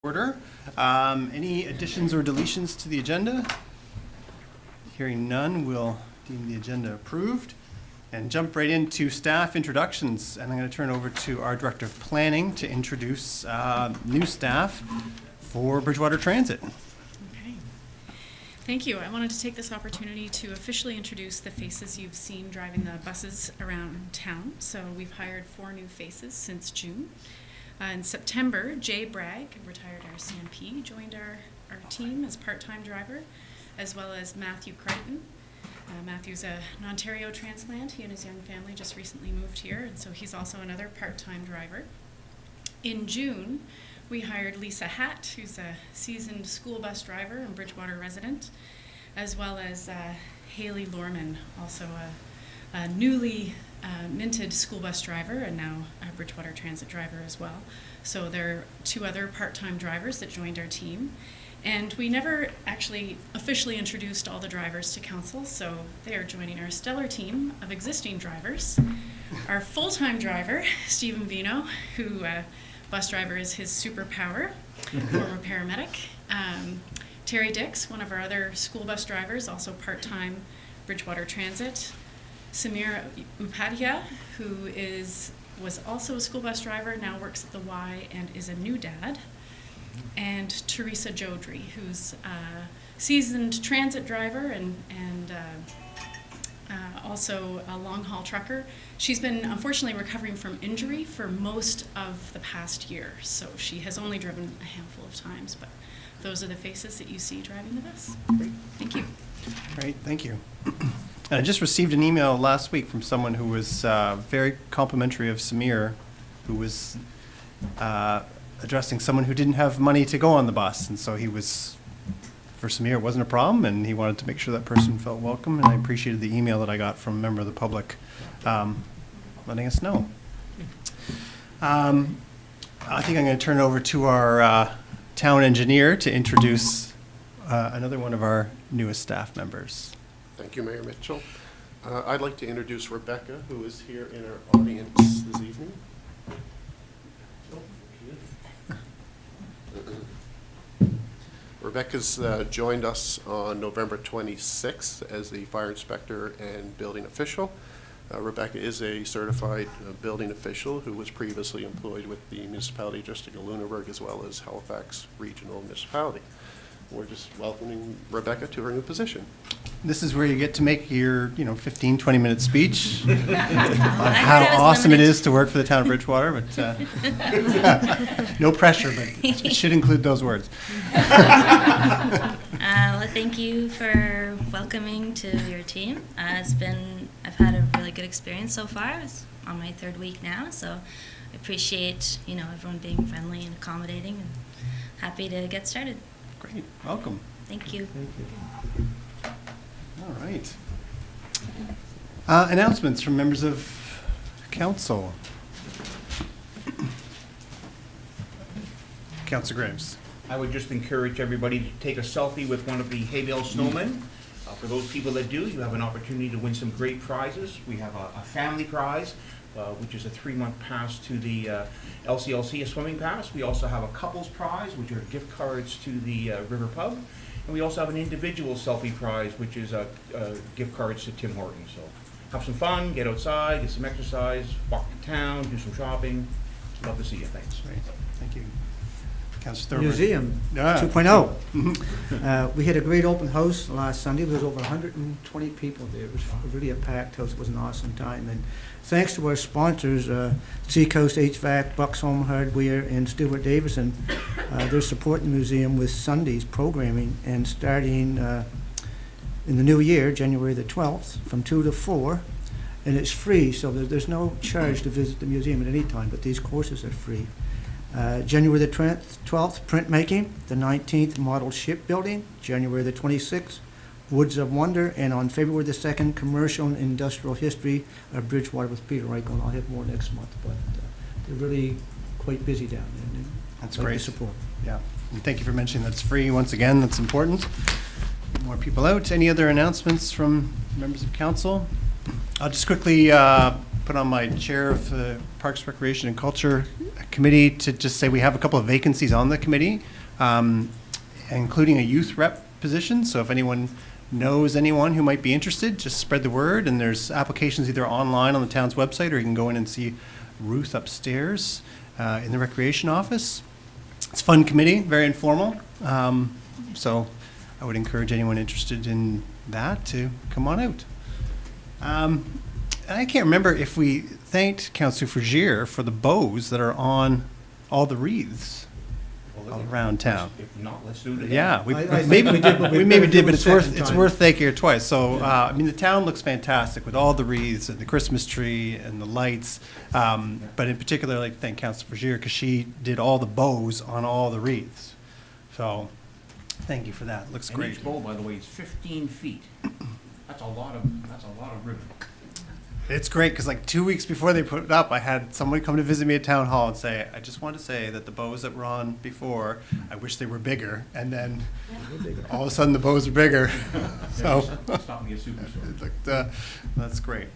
Order. Any additions or deletions to the agenda? Hearing none, we'll deem the agenda approved and jump right into staff introductions. And I'm going to turn over to our Director of Planning to introduce new staff for Bridgewater Transit. Okay. Thank you. I wanted to take this opportunity to officially introduce the faces you've seen driving the buses around town. So we've hired 4 new faces since June. In September, Jay Bragg, retired RCMP, joined our team as part-time driver, as well as Matthew Crichton. Matthew's an Ontario transplant. He and his young family just recently moved here, and so he's also another part-time driver. In June, we hired Lisa Hatt, who's a seasoned school bus driver and Bridgewater resident, as well as Haley Lorman, also a newly minted school bus driver and now a Bridgewater Transit driver as well. So there are 2 other part-time drivers that joined our team. And we never actually officially introduced all the drivers to council, so they are joining our stellar team of existing drivers. Our full-time driver, Stephen Vino, who bus driver is his superpower, former paramedic. Terry Dix, one of our other school bus drivers, also part-time Bridgewater Transit. Samir Upadhyaya, who was also a school bus driver, now works at the Y and is a new dad. And Teresa Jodry, who's a seasoned transit driver and also a long-haul trucker. She's been unfortunately recovering from injury for most of the past year, so she has only driven a handful of times, but those are the faces that you see driving the bus. Great. Thank you. Great, thank you. And I just received an email last week from someone who was very complimentary of Samir, who was addressing someone who didn't have money to go on the bus. And so for Samir, it wasn't a problem, and he wanted to make sure that person felt welcome. And I appreciated the email that I got from a member of the public letting us know. I think I'm going to turn it over to our town engineer to introduce another one of our newest staff members. Thank you, Mayor Mitchell. I'd like to introduce Rebecca, who is here in our audience this evening. Rebecca's joined us on November 26th as the fire inspector and building official. Rebecca is a certified building official who was previously employed with the municipality district of Lunenburg as well as Halifax Regional Municipality. We're just welcoming Rebecca to her new position. This is where you get to make your, 15, 20-minute speech on how awesome it is to work for the town of Bridgewater, but no pressure, but it should include those words. Well, thank you for welcoming to your team. I've had a really good experience so far. It's on my 3rd week now, so I appreciate, everyone being friendly and accommodating, and happy to get started. Great, welcome. Thank you. Thank you. All right. Announcements from members of council. Councilor Graves. I would just encourage everybody to take a selfie with one of the hay bale snowmen. For those people that do, you have an opportunity to win some great prizes. We have a family prize, which is a 3-month pass to the LCLC, a swimming pass. We also have a couples prize, which are gift cards to the River Pub. And we also have an individual selfie prize, which is gift cards to Tim Hortons. So have some fun, get outside, get some exercise, walk to town, do some shopping. Love to see you. Thanks. Great, thank you. Councilor Thurber. Museum 2.0. We had a great open house last Sunday. There was over 120 people there. It was really a packed house. It was an awesome time. And thanks to our sponsors, Seacoast HVAC, Bucks Home Hardware, and Stuart Davison, they're supporting the museum with Sunday's programming. And starting in the new year, January the 12th, from 2 to 4, and it's free. So there's no charge to visit the museum at any time, but these courses are free. January the 12th, printmaking. The 19th, model shipbuilding. January the 26th, Woods of Wonder. And on February the 2nd, commercial and industrial history of Bridgewater with Peter Reichel. I'll have more next month, but they're really quite busy down there. And that's like great. the support. Yeah, and thank you for mentioning that's free once again. That's important. Get more people out. Any other announcements from members of council? I'll just quickly put on my chair of the Parks, Recreation, and Culture committee to just say we have a couple of vacancies on the committee, including a youth rep position. So if anyone knows anyone who might be interested, just spread the word. And there's applications either online on the town's website, or you can go in and see Ruth upstairs in the recreation office. It's a fun committee, very informal. So I would encourage anyone interested in that to come on out. I can't remember if we thanked Councillor Fragier for the bows that are on all the wreaths all around town. If not, let's do it again. Yeah, I think we did, but we we maybe better did, do but it it's worth second it's time. worth thanking her twice. So I mean, the town looks fantastic with all the wreaths and the Christmas tree and the lights. But in particular, I'd like to thank Councillor Fragier because she did all the bows on all the wreaths. So thank you for that. Looks And great. each bow, by the way, is 15 feet. That's a lot of ribbon. It's great because like 2 weeks before they put it up, I had somebody come to visit me at town hall and say, "I just want to say that the bows that were on before, I wish they were bigger." And then all of a sudden, the bows are bigger. So Stop me at Superstore. it looked, that's great.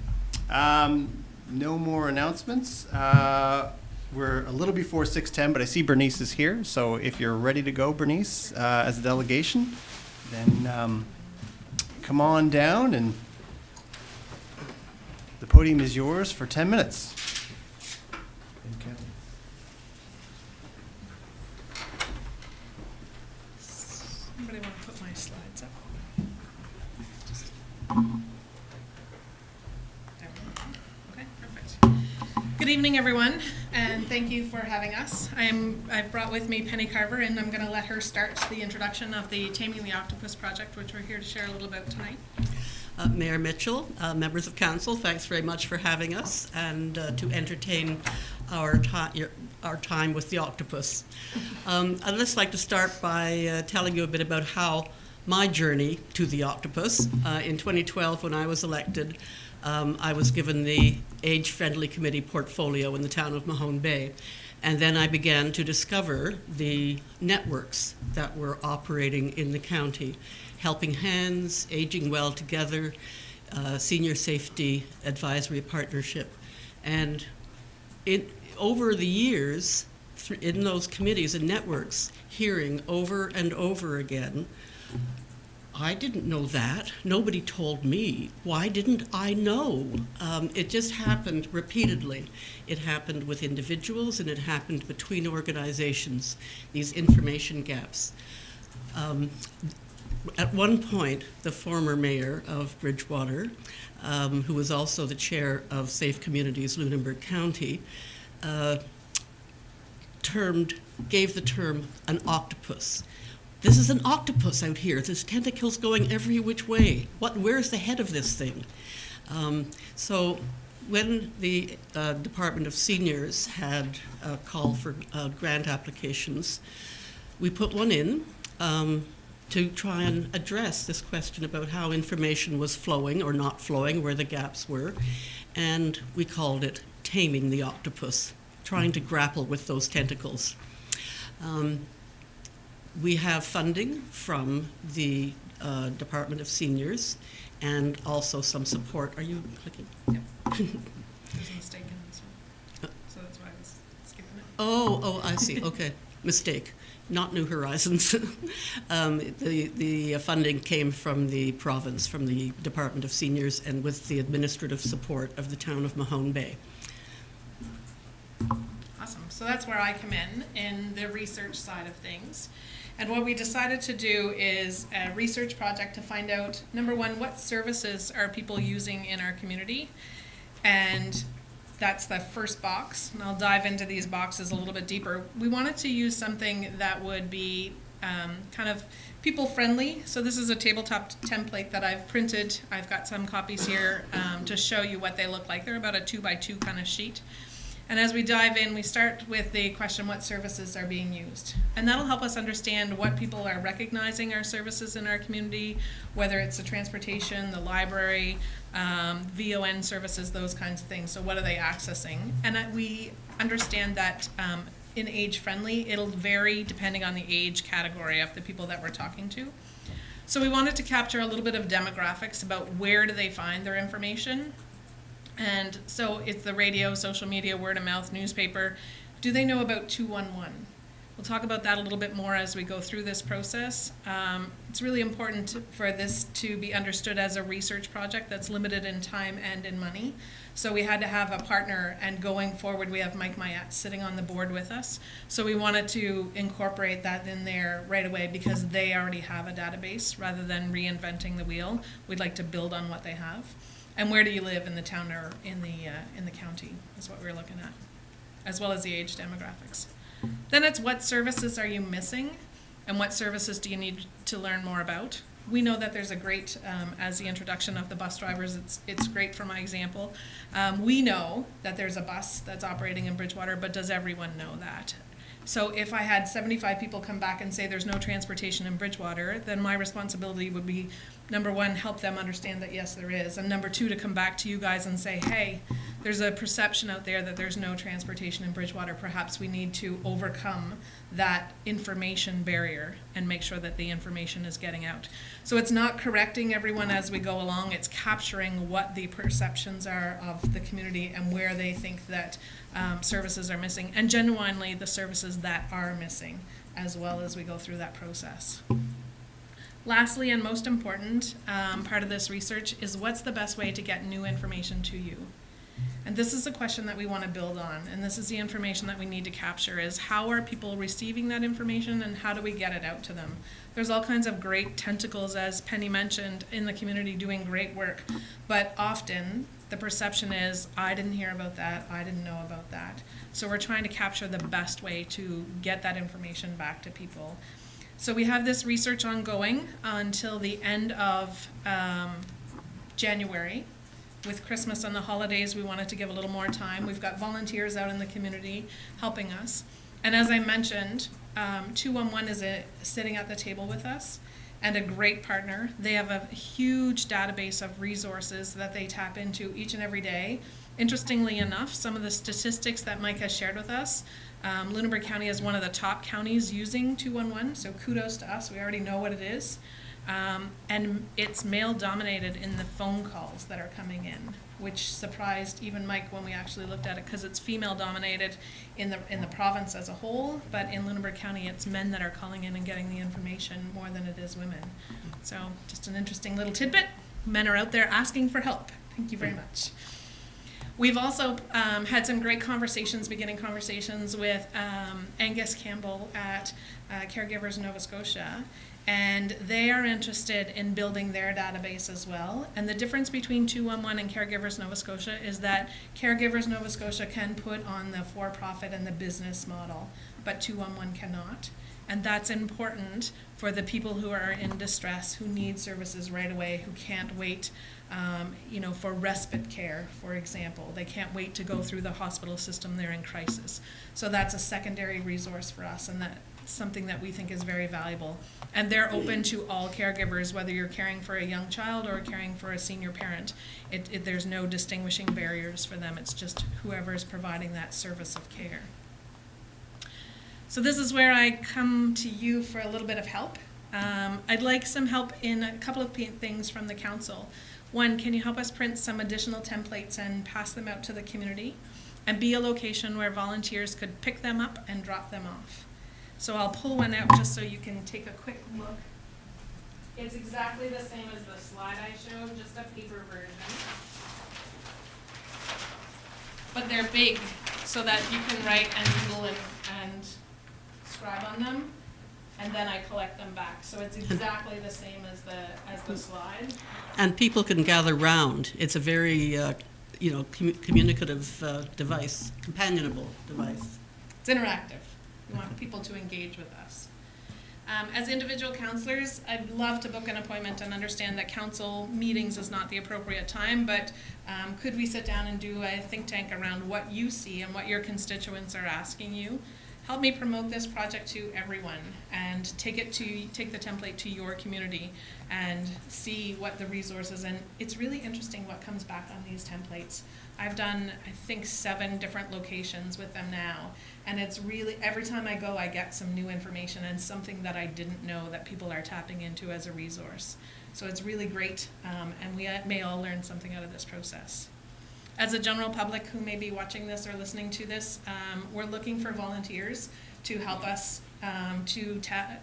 No more announcements. We're a little before 6:10, but I see Bernice is here. So if you're ready to go, Bernice, as a delegation, then come on down, and the podium is yours for 10 minutes. Anybody want to put my slides up? There we go. Okay, perfect. Good evening, everyone, and thank you for having us. I've brought with me Penny Carver, and I'm going to let her start the introduction of the Taming the Octopus project, which we're here to share a little bit tonight. Mayor Mitchell, members of council, thanks very much for having us and to entertain our time with the octopus. I'd just like to start by telling you a bit about how my journey to the octopus. In 2012, when I was elected, I was given the age-friendly committee portfolio in the town of Mahone Bay. And then I began to discover the networks that were operating in the county. Helping Hands, Aging Well Together, Senior Safety Advisory Partnership. And over the years, in those committees and networks, hearing over and over again, I didn't know that. Nobody told me. Why didn't I know? It just happened repeatedly. It happened with individuals and it happened between organizations, these information gaps. At one point, the former mayor of Bridgewater, who was also the chair of Safe Communities Lunenburg County, gave the term an octopus. This is an octopus out here. There's tentacles going every which way. Where's the head of this thing? So when the Department of Seniors had a call for grant applications, we put one in to try and address this question about how information was flowing or not flowing, where the gaps were, and we called it Taming the Octopus, trying to grapple with those tentacles. We have funding from the Department of Seniors and also some support. Are you clicking? Yep. There's a mistake in this one, so that's why I was skipping it. Oh, I see. Okay, mistake. Not New Horizons. The funding came from the province, from the Department of Seniors, and with the administrative support of the town of Mahone Bay. Awesome. So that's where I come in the research side of things. And what we decided to do is a research project to find out, number one, what services are people using in our community? And that's the first box, and I'll dive into these boxes a little bit deeper. We wanted to use something that would be kind of people-friendly. So this is a tabletop template that I've printed. I've got some copies here to show you what they look like. They're about a 2x2 kind of sheet. And as we dive in, we start with the question, what services are being used? And that'll help us understand what people are recognizing our services in our community, whether it's the transportation, the library, VON services, those kinds of things. So what are they accessing? And we understand that in age-friendly, it'll vary depending on the age category of the people that we're talking to. So we wanted to capture a little bit of demographics about where do they find their information. And so it's the radio, social media, word of mouth, newspaper. Do they know about 211? We'll talk about that a little bit more as we go through this process. It's really important for this to be understood as a research project that's limited in time and in money. So we had to have a partner, and going forward, we have Mike Mayette sitting on the board with us. So we wanted to incorporate that in there right away because they already have a database. Rather than reinventing the wheel, we'd like to build on what they have. And where do you live in the town or in the county is what we're looking at, as well as the age demographics. Then it's what services are you missing and what services do you need to learn more about. We know that there's a great, as the introduction of the bus drivers, it's great for my example. We know that there's a bus that's operating in Bridgewater, but does everyone know that? So if I had 75 people come back and say there's no transportation in Bridgewater, then my responsibility would be, number one, help them understand that yes, there is. And number two, to come back to you guys and say, hey, there's a perception out there that there's no transportation in Bridgewater. Perhaps we need to overcome that information barrier and make sure that the information is getting out. So it's not correcting everyone as we go along. It's capturing what the perceptions are of the community and where they think that services are missing, and genuinely the services that are missing as well as we go through that process. Lastly, and most important, part of this research is what's the best way to get new information to you? And this is a question that we want to build on, and this is the information that we need to capture, is how are people receiving that information and how do we get it out to them? There's all kinds of great tentacles, as Penny mentioned, in the community doing great work, but often the perception is, I didn't hear about that, I didn't know about that. So we're trying to capture the best way to get that information back to people. So we have this research ongoing until the end of January. With Christmas and the holidays, we wanted to give a little more time. We've got volunteers out in the community helping us. And as I mentioned, 211 is sitting at the table with us and a great partner. They have a huge database of resources that they tap into each and every day. Interestingly enough, some of the statistics that Mike has shared with us, Lunenburg County is one of the top counties using 211, so kudos to us. We already know what it is. And it's male dominated in the phone calls that are coming in, which surprised even Mike when we actually looked at it, because it's female dominated in the province as a whole, but in Lunenburg County it's men that are calling in and getting the information more than it is women. So just an interesting little tidbit. Men are out there asking for help. Thank you very much. We've also had some great conversations, beginning conversations with Angus Campbell at Caregivers Nova Scotia, and they are interested in building their database as well. And the difference between 211 and Caregivers Nova Scotia is that Caregivers Nova Scotia can put on the for-profit and the business model, but 211 cannot. And that's important for the people who are in distress, who need services right away, who can't wait, for respite care, for example. They can't wait to go through the hospital system, they're in crisis. So that's a secondary resource for us, and that's something that we think is very valuable. And they're open to all caregivers, whether you're caring for a young child or caring for a senior parent. There's no distinguishing barriers for them. It's just whoever is providing that service of care. So this is where I come to you for a little bit of help. I'd like some help in a couple of things from the council. One, can you help us print some additional templates and pass them out to the community, and be a location where volunteers could pick them up and drop them off? So I'll pull one out just so you can take a quick look. It's exactly the same as the slide I showed, just a paper version. But they're big so that you can write and doodle and scribe on them, and then I collect them back. So it's exactly the same as the slide. And people can gather round. It's a very, communicative device, companionable device. It's interactive. We want people to engage with us. As individual counselors, I'd love to book an appointment and understand that council meetings is not the appropriate time, but could we sit down and do a think tank around what you see and what your constituents are asking you? Help me promote this project to everyone and take the template to your community and see what the resources, and it's really interesting what comes back on these templates. I've done, I think, 7 different locations with them now, and it's really, every time I go, I get some new information and something that I didn't know that people are tapping into as a resource. So it's really great, and we may all learn something out of this process. as a general public who may be watching this or listening to this, we're looking for volunteers to help us to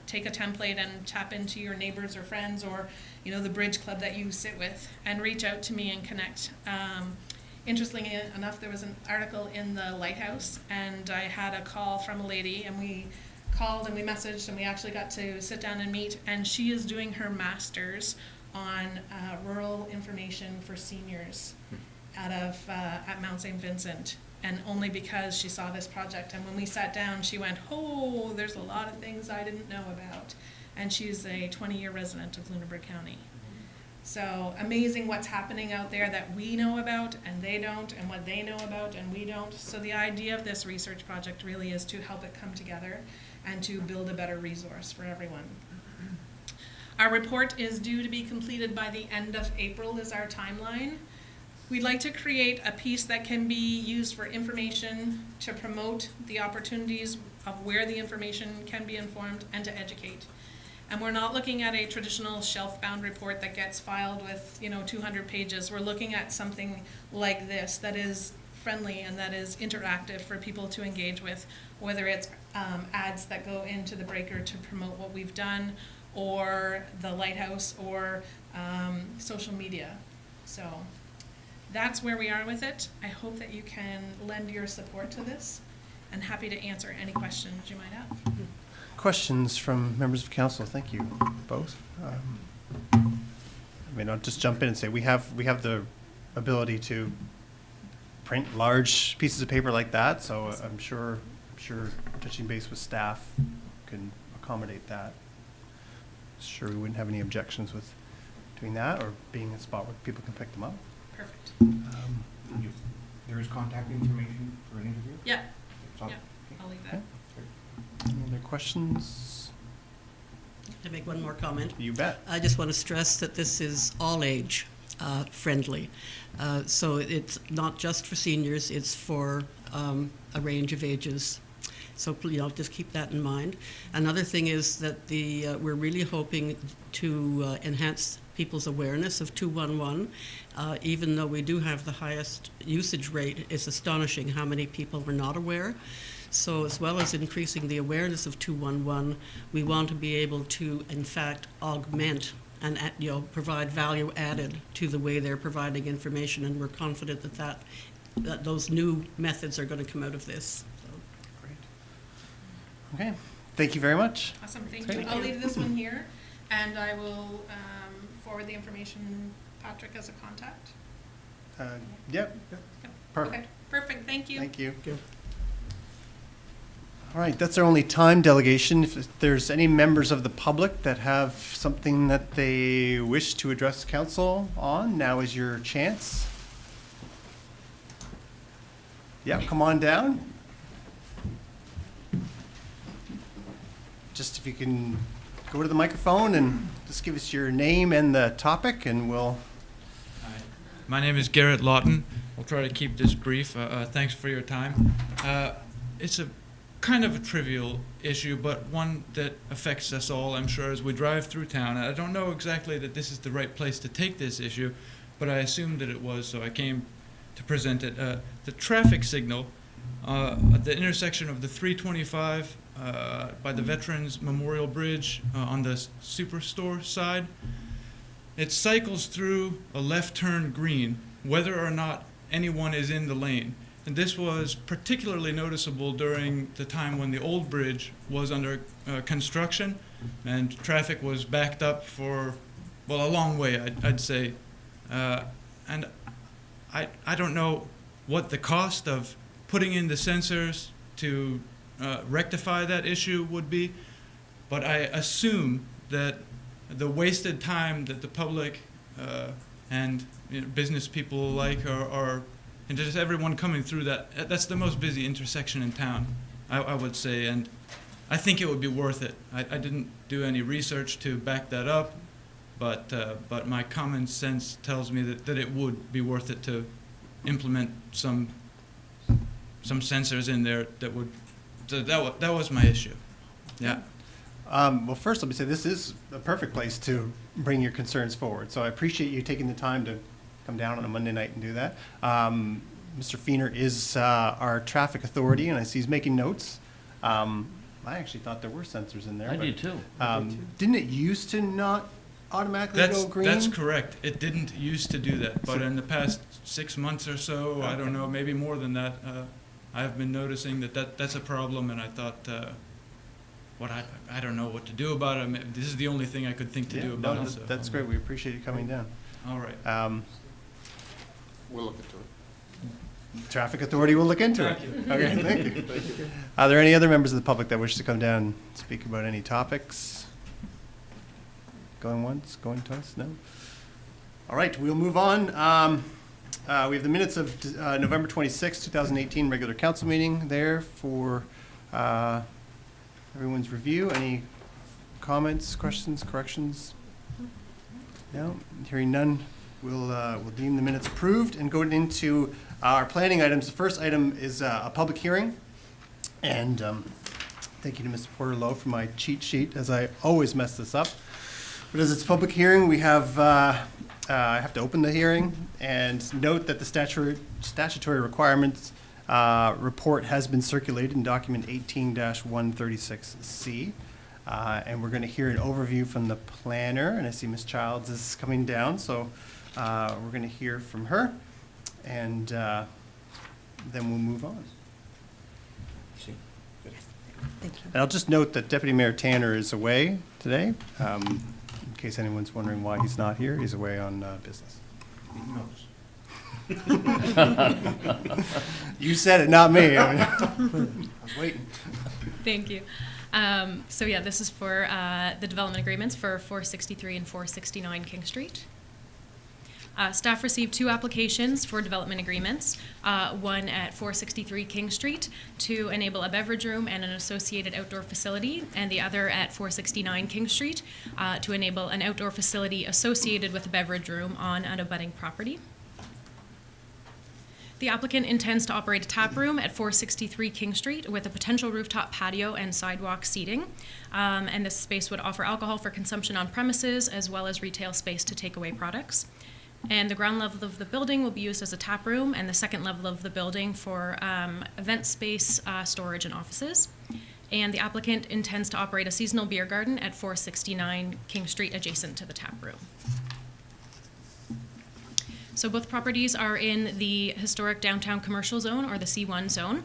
take a template and tap into your neighbors or friends or, the bridge club that you sit with and reach out to me and connect. Interestingly enough, there was an article in the Lighthouse, and I had a call from a lady, and we called and we messaged, and we actually got to sit down and meet, and she is doing her master's on rural information for seniors at Mount St. Vincent, and only because she saw this project. And when we sat down, she went, oh, there's a lot of things I didn't know about. And she's a 20-year resident of Lunenburg County. So amazing what's happening out there that we know about and they don't, and what they know about and we don't. So the idea of this research project really is to help it come together and to build a better resource for everyone. Our report is due to be completed by the end of April is our timeline. We'd like to create a piece that can be used for information, to promote the opportunities of where the information can be informed, and to educate. And we're not looking at a traditional shelf-bound report that gets filed with 200 pages. We're looking at something like this that is friendly and that is interactive for people to engage with, whether it's ads that go into the breaker to promote what we've done, or the Lighthouse, or social media. So that's where we are with it. I hope that you can lend your support to this, and happy to answer any questions you might have. Questions from members of council? Thank you, both. I mean, I'll just jump in and say we have the ability to print large pieces of paper like that, so I'm sure touching base with staff can accommodate that. Sure, we wouldn't have any objections with doing that or being in a spot where people can pick them up. Perfect. There is contact information for an interview? Yeah, So- yeah, I'll leave that. Any other questions? To make one more comment. You bet. I just want to stress that this is all age friendly. So it's not just for seniors, it's for a range of ages. So just keep that in mind. Another thing is that we're really hoping to enhance people's awareness of 211. Even though we do have the highest usage rate, it's astonishing how many people are not aware. So as well as increasing the awareness of 211, we want to be able to, in fact, augment and provide value added to the way they're providing information, and we're confident that those new methods are going to come out of this. So. Great. Okay. Thank you very much. Awesome, thank Great. you. I'll leave this one here, and I will forward the information, Patrick, as a contact. Yep. Perfect. Okay, perfect, thank you. Thank you. All right, that's our only time delegation. If there's any members of the public that have something that they wish to address council on, now is your chance. Yeah, come on down. Just if you can go to the microphone and just give us your name and the topic, and we'll... Hi. My name is Garrett Lawton. I'll try to keep this brief. Thanks for your time. It's a kind of a trivial issue, but one that affects us all, I'm sure, as we drive through town. I don't know exactly that this is the right place to take this issue, but I assumed that it was, so I came to present it. The traffic signal at the intersection of the 325 by the Veterans Memorial Bridge on the Superstore side, it cycles through a left turn green, whether or not anyone is in the lane. And this was particularly noticeable during the time when the old bridge was under construction and traffic was backed up for, well, a long way, I'd say. And I don't know what the cost of putting in the sensors to rectify that issue would be, but I assume that the wasted time that the public and business people alike are and just everyone coming through that's the most busy intersection in town, I would say, and I think it would be worth it. I didn't do any research to back that up, but my common sense tells me that it would be worth it to implement some sensors in there that would, that was my issue. Yeah. Well, first, let me say this is a perfect place to bring your concerns forward. So I appreciate you taking the time to come down on a Monday night and do that. Mr. Feener is our traffic authority, and I see he's making notes. I actually thought there were sensors in there. I but, did too. Didn't it used to not automatically go green? That's correct. It didn't used to do that, but in the past 6 months or so, I don't know, maybe more than that, I've been noticing that's a problem, and I thought, I don't know what to do about it. I mean, this is the only thing I could think to do about it. So. That's great. We appreciate you coming down. All right. We'll look into it. Traffic authority will look into it. Thank you. Okay, thank you. Are there any other members of the public that wish to come down and speak about any topics? Going once, going twice? No? All right, we'll move on. We have the minutes of November 26, 2018 regular council meeting there for everyone's review. Any comments, questions, corrections? No? Hearing none, we'll deem the minutes approved and go into our planning items. The first item is a public hearing. And thank you to Mr. Porter-Lowe for my cheat sheet, as I always mess this up. But as it's a public hearing, we have, I have to open the hearing and note that the statutory requirements report has been circulated in document 18-136C. And we're going to hear an overview from the planner. And I see Ms. Childs is coming down, so we're going to hear from her. And then we'll move on. Thank you. And I'll just note that Deputy Mayor Tanner is away today. In case anyone's wondering why he's not here, he's away on business. He knows. You said it, not me. I was waiting. Thank you. So yeah, this is for the development agreements for 463 and 469 King Street. Staff received 2 applications for development agreements, one at 463 King Street to enable a beverage room and an associated outdoor facility, and the other at 469 King Street to enable an outdoor facility associated with a beverage room on an abutting property. The applicant intends to operate a tap room at 463 King Street with a potential rooftop patio and sidewalk seating. And this space would offer alcohol for consumption on premises as well as retail space to take away products. And the ground level of the building will be used as a tap room, and the second level of the building for event space, storage, and offices. And the applicant intends to operate a seasonal beer garden at 469 King Street adjacent to the tap room. So both properties are in the historic downtown commercial zone, or the C1 zone.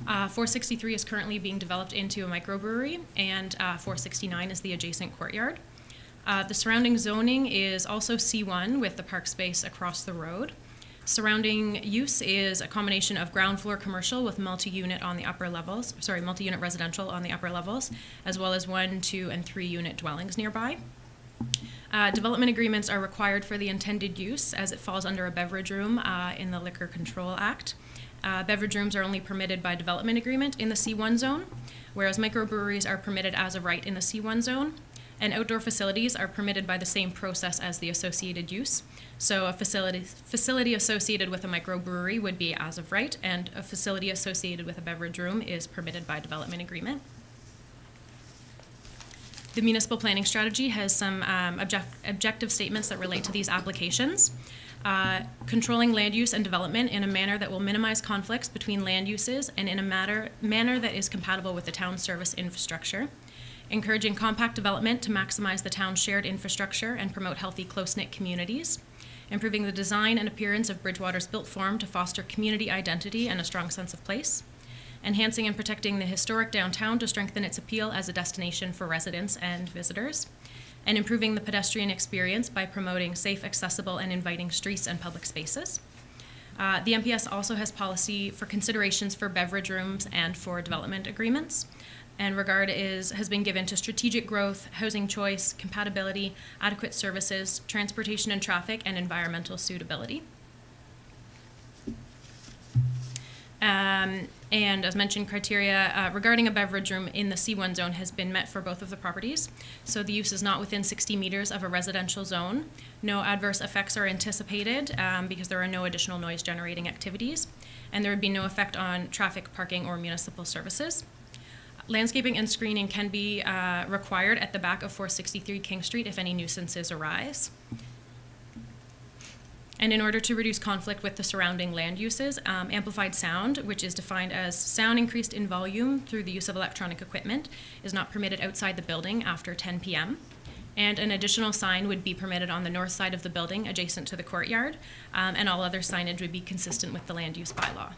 463 is currently being developed into a microbrewery, and 469 is the adjacent courtyard. The surrounding zoning is also C1 with the park space across the road. Surrounding use is a combination of ground floor commercial with multi-unit on the upper levels, multi-unit residential on the upper levels, as well as 1, 2, and 3 unit dwellings nearby. Development agreements are required for the intended use as it falls under a beverage room in the Liquor Control Act. Beverage rooms are only permitted by development agreement in the C1 zone, whereas microbreweries are permitted as of right in the C1 zone. And outdoor facilities are permitted by the same process as the associated use. So a facility associated with a microbrewery would be as of right, and a facility associated with a beverage room is permitted by development agreement. The municipal planning strategy has some objective statements that relate to these applications. Controlling land use and development in a manner that will minimize conflicts between land uses and in a manner that is compatible with the town's service infrastructure. Encouraging compact development to maximize the town's shared infrastructure and promote healthy, close-knit communities. Improving the design and appearance of Bridgewater's built form to foster community identity and a strong sense of place. Enhancing and protecting the historic downtown to strengthen its appeal as a destination for residents and visitors. And improving the pedestrian experience by promoting safe, accessible, and inviting streets and public spaces. The MPS also has policy for considerations for beverage rooms and for development agreements. And regard has been given to strategic growth, housing choice, compatibility, adequate services, transportation and traffic, and environmental suitability. And as mentioned, criteria regarding a beverage room in the C1 zone has been met for both of the properties. So the use is not within 60 meters of a residential zone. No adverse effects are anticipated because there are no additional noise generating activities. And there would be no effect on traffic, parking, or municipal services. Landscaping and screening can be required at the back of 463 King Street if any nuisances arise. And in order to reduce conflict with the surrounding land uses, amplified sound, which is defined as sound increased in volume through the use of electronic equipment, is not permitted outside the building after 10 p.m. And an additional sign would be permitted on the north side of the building adjacent to the courtyard, and all other signage would be consistent with the land use bylaw.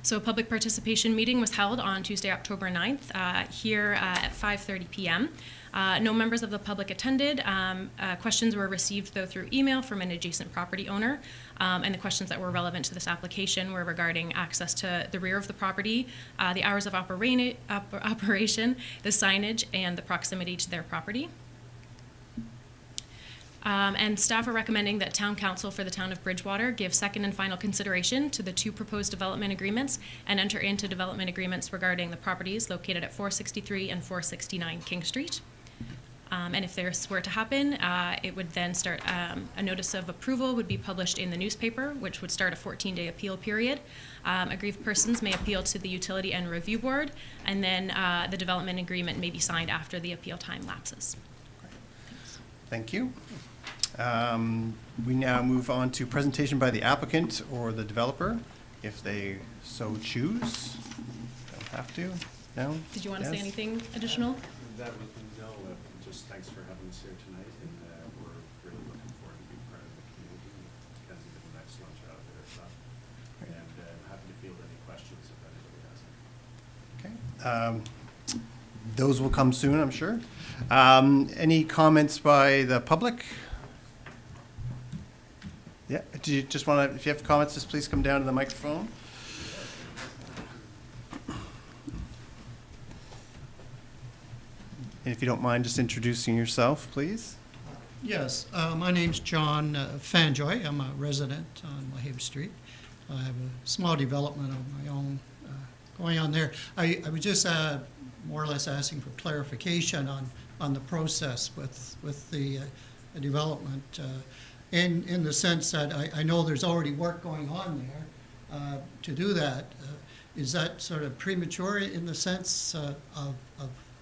So a public participation meeting was held on Tuesday, October 9th, here at 5:30 p.m. No members of the public attended. Questions were received, though, through email from an adjacent property owner. And the questions that were relevant to this application were regarding access to the rear of the property, the hours of operation, the signage, and the proximity to their property. And staff are recommending that Town Council for the Town of Bridgewater give second and final consideration to the 2 proposed development agreements and enter into development agreements regarding the properties located at 463 and 469 King Street. And if this were to happen, it would then start, a notice of approval would be published in the newspaper, which would start a 14-day appeal period. Aggrieved persons may appeal to the Utility and Review Board, and then the development agreement may be signed after the appeal time lapses. Thank you. We now move on to presentation by the applicant or the developer, if they so choose. Don't have to. No? Did you want to say Yes? anything additional? That was, no, just thanks for having us here tonight, and we're really looking forward to being part of the community. Kenzie did an excellent job there, so, and I'm happy to field any questions if anybody has any. Okay. Those will come soon, I'm sure. Any comments by the public? Yeah, do you just want to, if you have comments, just please come down to the microphone. And if you don't mind just introducing yourself, please. Yes, my name's John Fanjoy. I'm a resident on LaHave Street. I have a small development of my own going on there. I was just more or less asking for clarification on the process with the development. In the sense that I know there's already work going on there to do that. Is that sort of premature in the sense of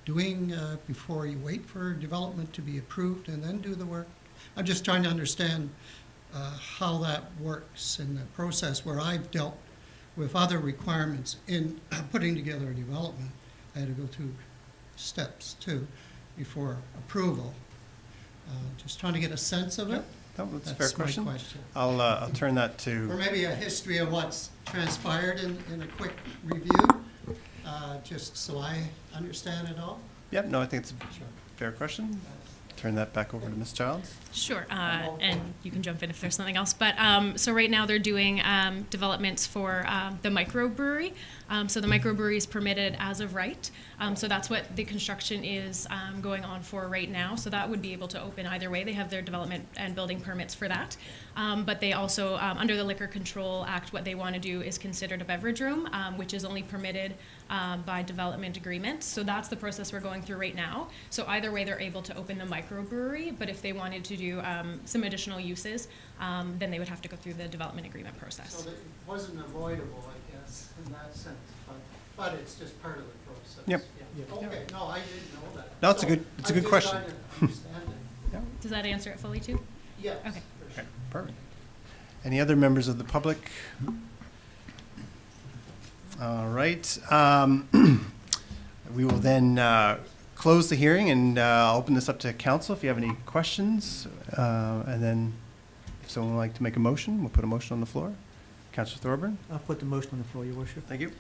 doing before you wait for development to be approved and then do the work? I'm just trying to understand how that works in the process where I've dealt with other requirements in putting together a development. I had to go through steps too before approval. Just trying to get a sense of it. No, that's a fair That's my question. question. I'll turn that to. Or maybe a history of what's transpired in a quick review, just so I understand it all. Yep, no, I think it's a Sure. fair question. Turn that back over to Ms. Childs. Sure, and you can jump in if there's something else. But so right now they're doing developments for the microbrewery. So the microbrewery is permitted as of right. So that's what the construction is going on for right now. So that would be able to open either way. They have their development and building permits for that. But they also, under the Liquor Control Act, what they want to do is considered a beverage room, which is only permitted by development agreement. So that's the process we're going through right now. So either way, they're able to open the microbrewery, but if they wanted to do some additional uses, then they would have to go through the development agreement process. So that it wasn't avoidable, I guess, in that sense, but it's just part of the process. Yep. Yeah. Okay, no, I didn't know that. No, it's a So good- it's a good question. I'm just trying to understand it. Does that answer it fully too? Yes. Okay. for sure. Okay, perfect. Any other members of the public? All right. We will then close the hearing and I'll open this up to council if you have any questions. And then if someone would like to make a motion, we'll put a motion on the floor. Councillor Thorburn? I'll put the motion on the floor, Your Worship. Thank you.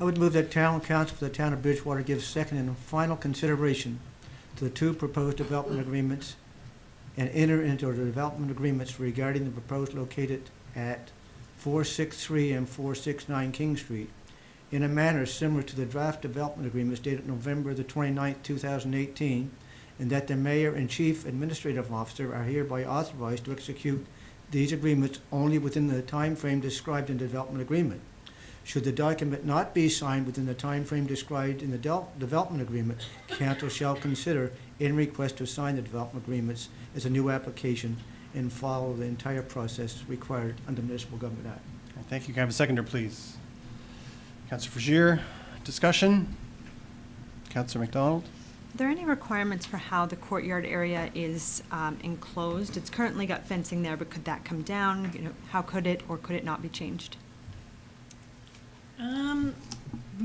I would move that Town Council for the Town of Bridgewater give second and final consideration to the 2 proposed development agreements and enter into the development agreements regarding the proposed located at 463 and 469 King Street in a manner similar to the draft development agreements dated November the 29th, 2018, and that the mayor and chief administrative officer are hereby authorized to execute these agreements only within the time frame described in the development agreement. Should the document not be signed within the time frame described in the development agreement, council shall consider any request to sign the development agreements as a new application and follow the entire process required under the Municipal Government Act. Thank you. Can I have a seconder, please? Councillor Frazier, discussion? Councillor McDonald? Are there any requirements for how the courtyard area is enclosed? It's currently got fencing there, but could that come down? You know, how could it or could it not be changed?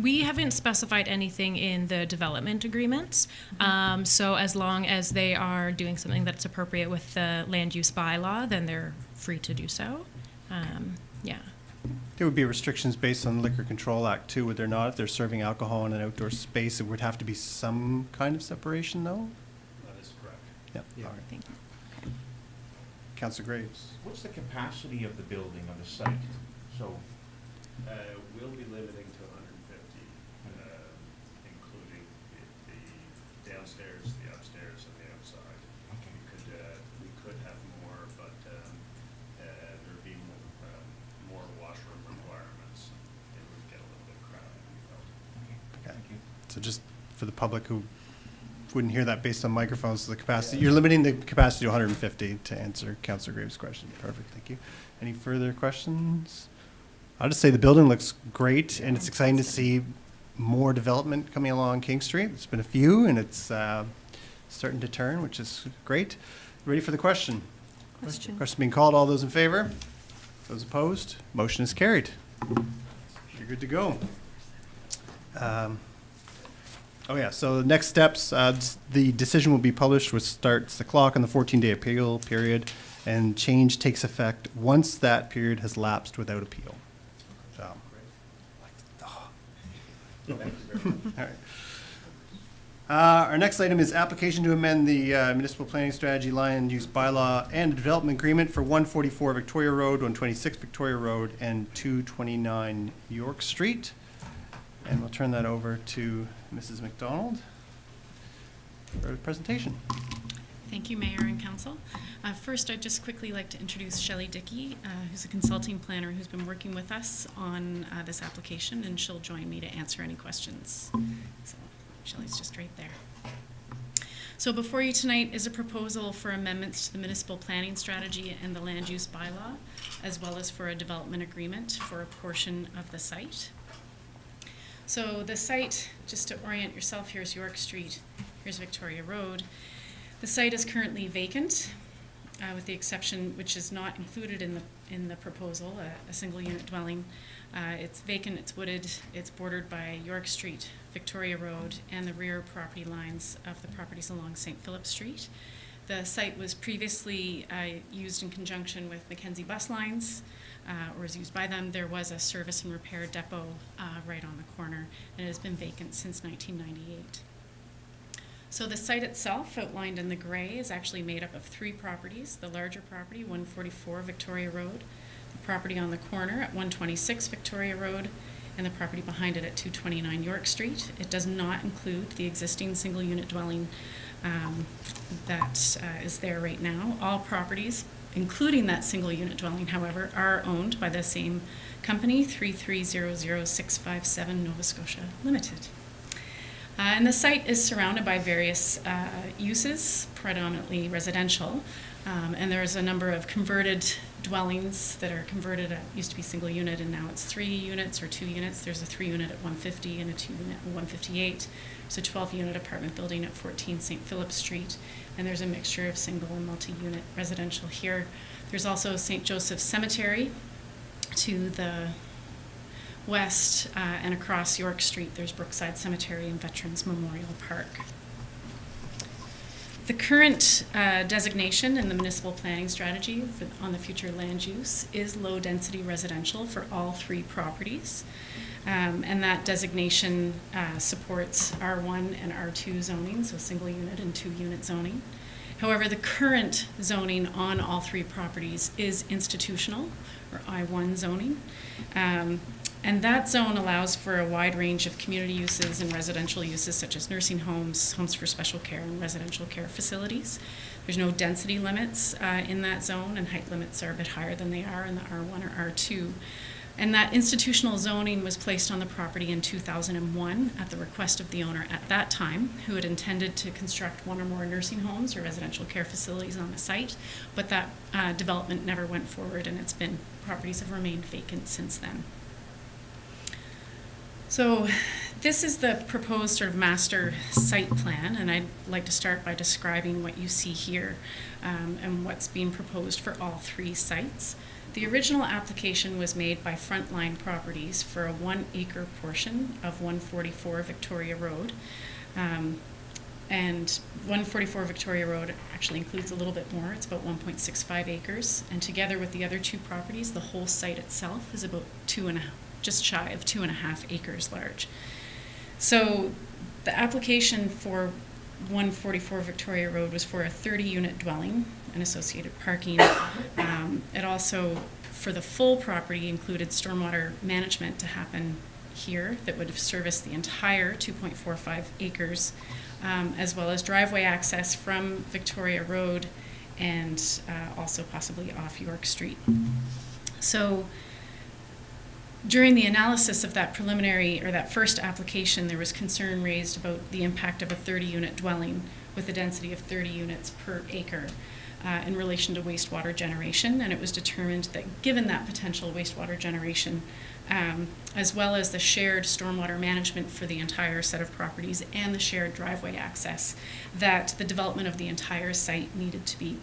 We haven't specified anything in the development agreements. So as long as they are doing something that's appropriate with the land use bylaw, then they're free to do so. Yeah. There would be restrictions based on the Liquor Control Act too, would there not? If they're serving alcohol in an outdoor space, it would have to be some kind of separation though? That is correct. Yep. Yeah. All right. Thank you. Councillor Graves. What's the capacity of the building, of the site? So, We'll be limiting to 150, including the downstairs, the upstairs, and the outside. We could have more, but there'd be more washroom requirements. It would get a little bit crowded, we felt. Okay. thank you. So just for the public who wouldn't hear that based on microphones, the capacity, you're limiting the capacity to 150 to answer Councillor Graves' question. Perfect, thank you. Any further questions? I'll just say the building looks great, and it's exciting to see more development coming along King Street. There's been a few, and it's starting to turn, which is great. Ready for the question? Question. Question being called. All those in favor? Those opposed? Motion is carried. You're good to go. Oh yeah, so the next steps, the decision will be published, which starts the clock on the 14-day appeal period, and change takes effect once that period has lapsed without appeal. So, all right. Our next item is application to amend the municipal planning strategy land use bylaw and development agreement for 144 Victoria Road, 126 Victoria Road, and 229 York Street. And we'll turn that over to Mrs. McDonald for a presentation. Thank you, Mayor and Council. First, I'd just quickly like to introduce Shelley Dickey, who's a consulting planner who's been working with us on this application, and she'll join me to answer any questions. So, Shelley's just right there. So before you tonight is a proposal for amendments to the municipal planning strategy and the land use bylaw, as well as for a development agreement for a portion of the site. So the site, just to orient yourself, here's York Street, here's Victoria Road. The site is currently vacant, with the exception, which is not included in the proposal, a single unit dwelling. It's vacant, it's wooded, it's bordered by York Street, Victoria Road, and the rear property lines of the properties along St. Philip Street. The site was previously used in conjunction with Mackenzie bus lines, or is used by them. There was a service and repair depot right on the corner, and it has been vacant since 1998. So the site itself, outlined in the gray, is actually made up of 3 properties. The larger property, 144 Victoria Road, the property on the corner at 126 Victoria Road, and the property behind it at 229 York Street. It does not include the existing single unit dwelling that is there right now. All properties, including that single unit dwelling, however, are owned by the same company, 3300657 Nova Scotia Limited. And the site is surrounded by various uses, predominantly residential, and there's a number of converted dwellings that are converted. It used to be single unit, and now it's 3 units or 2 units. There's a 3 unit at 150 and a 2 unit at 158. There's a 12 unit apartment building at 14 St. Philip Street, and there's a mixture of single and multi-unit residential here. There's also St. Joseph's Cemetery to the west, and across York Street, there's Brookside Cemetery and Veterans Memorial Park. The current designation in the municipal planning strategy on the future land use is low-density residential for all 3 properties. And that designation supports R1 and R2 zoning, so single unit and 2 unit zoning. However, the current zoning on all 3 properties is institutional, or I1 zoning. And that zone allows for a wide range of community uses and residential uses, such as nursing homes, homes for special care, and residential care facilities. There's no density limits in that zone, and height limits are a bit higher than they are in the R1 or R2. And that institutional zoning was placed on the property in 2001 at the request of the owner at that time, who had intended to construct 1 or more nursing homes or residential care facilities on the site, but that development never went forward, and properties have remained vacant since then. So this is the proposed sort of master site plan, and I'd like to start by describing what you see here and what's being proposed for all three sites. The original application was made by Frontline Properties for a 1 acre portion of 144 Victoria Road. And 144 Victoria Road actually includes a little bit more. It's about 1.65 acres. And together with the other two properties, the whole site itself is about just shy of 2.5 acres large. So the application for 144 Victoria Road was for a 30-unit dwelling and associated parking. It also, for the full property, included stormwater management to happen here that would have serviced the entire 2.45 acres, as well as driveway access from Victoria Road and also possibly off York Street. So during the analysis of that preliminary, or that first application, there was concern raised about the impact of a 30-unit dwelling with a density of 30 units per acre in relation to wastewater generation, and it was determined that given that potential wastewater generation, as well as the shared stormwater management for the entire set of properties and the shared driveway access, that the development of the entire site needed to be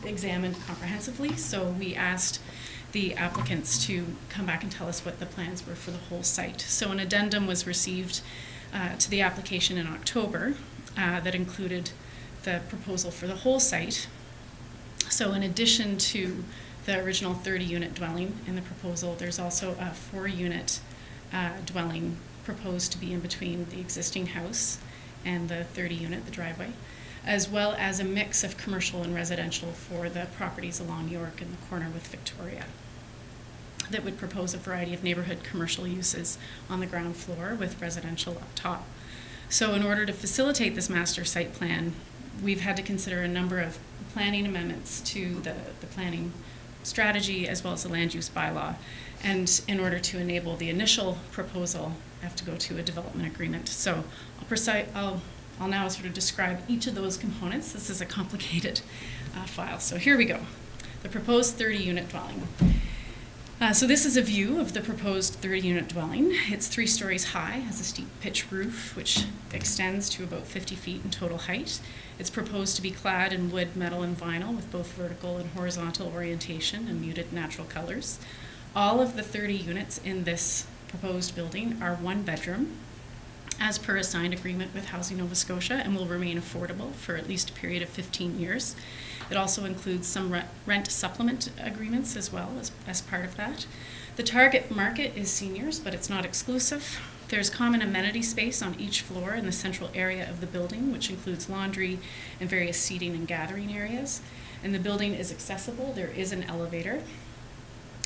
examined comprehensively. So we asked the applicants to come back and tell us what the plans were for the whole site. So an addendum was received to the application in October that included the proposal for the whole site. So in addition to the original 30-unit dwelling in the proposal, there's also a 4-unit dwelling proposed to be in between the existing house and the 30-unit, the driveway, as well as a mix of commercial and residential for the properties along York in the corner with Victoria, that would propose a variety of neighborhood commercial uses on the ground floor with residential up top. So in order to facilitate this master site plan, we've had to consider a number of planning amendments to the planning strategy as well as the land use bylaw. And in order to enable the initial proposal, I have to go to a development agreement. So I'll now sort of describe each of those components. This is a complicated file. So here we go. The proposed 30-unit dwelling. So this is a view of the proposed 30-unit dwelling. It's 3 stories high, has a steep pitch roof, which extends to about 50 feet in total height. It's proposed to be clad in wood, metal, and vinyl with both vertical and horizontal orientation and muted natural colors. All of the 30 units in this proposed building are 1 bedroom, as per a signed agreement with Housing Nova Scotia, and will remain affordable for at least a period of 15 years. It also includes some rent supplement agreements as well as part of that. The target market is seniors, but it's not exclusive. There's common amenity space on each floor in the central area of the building, which includes laundry and various seating and gathering areas. And the building is accessible. There is an elevator.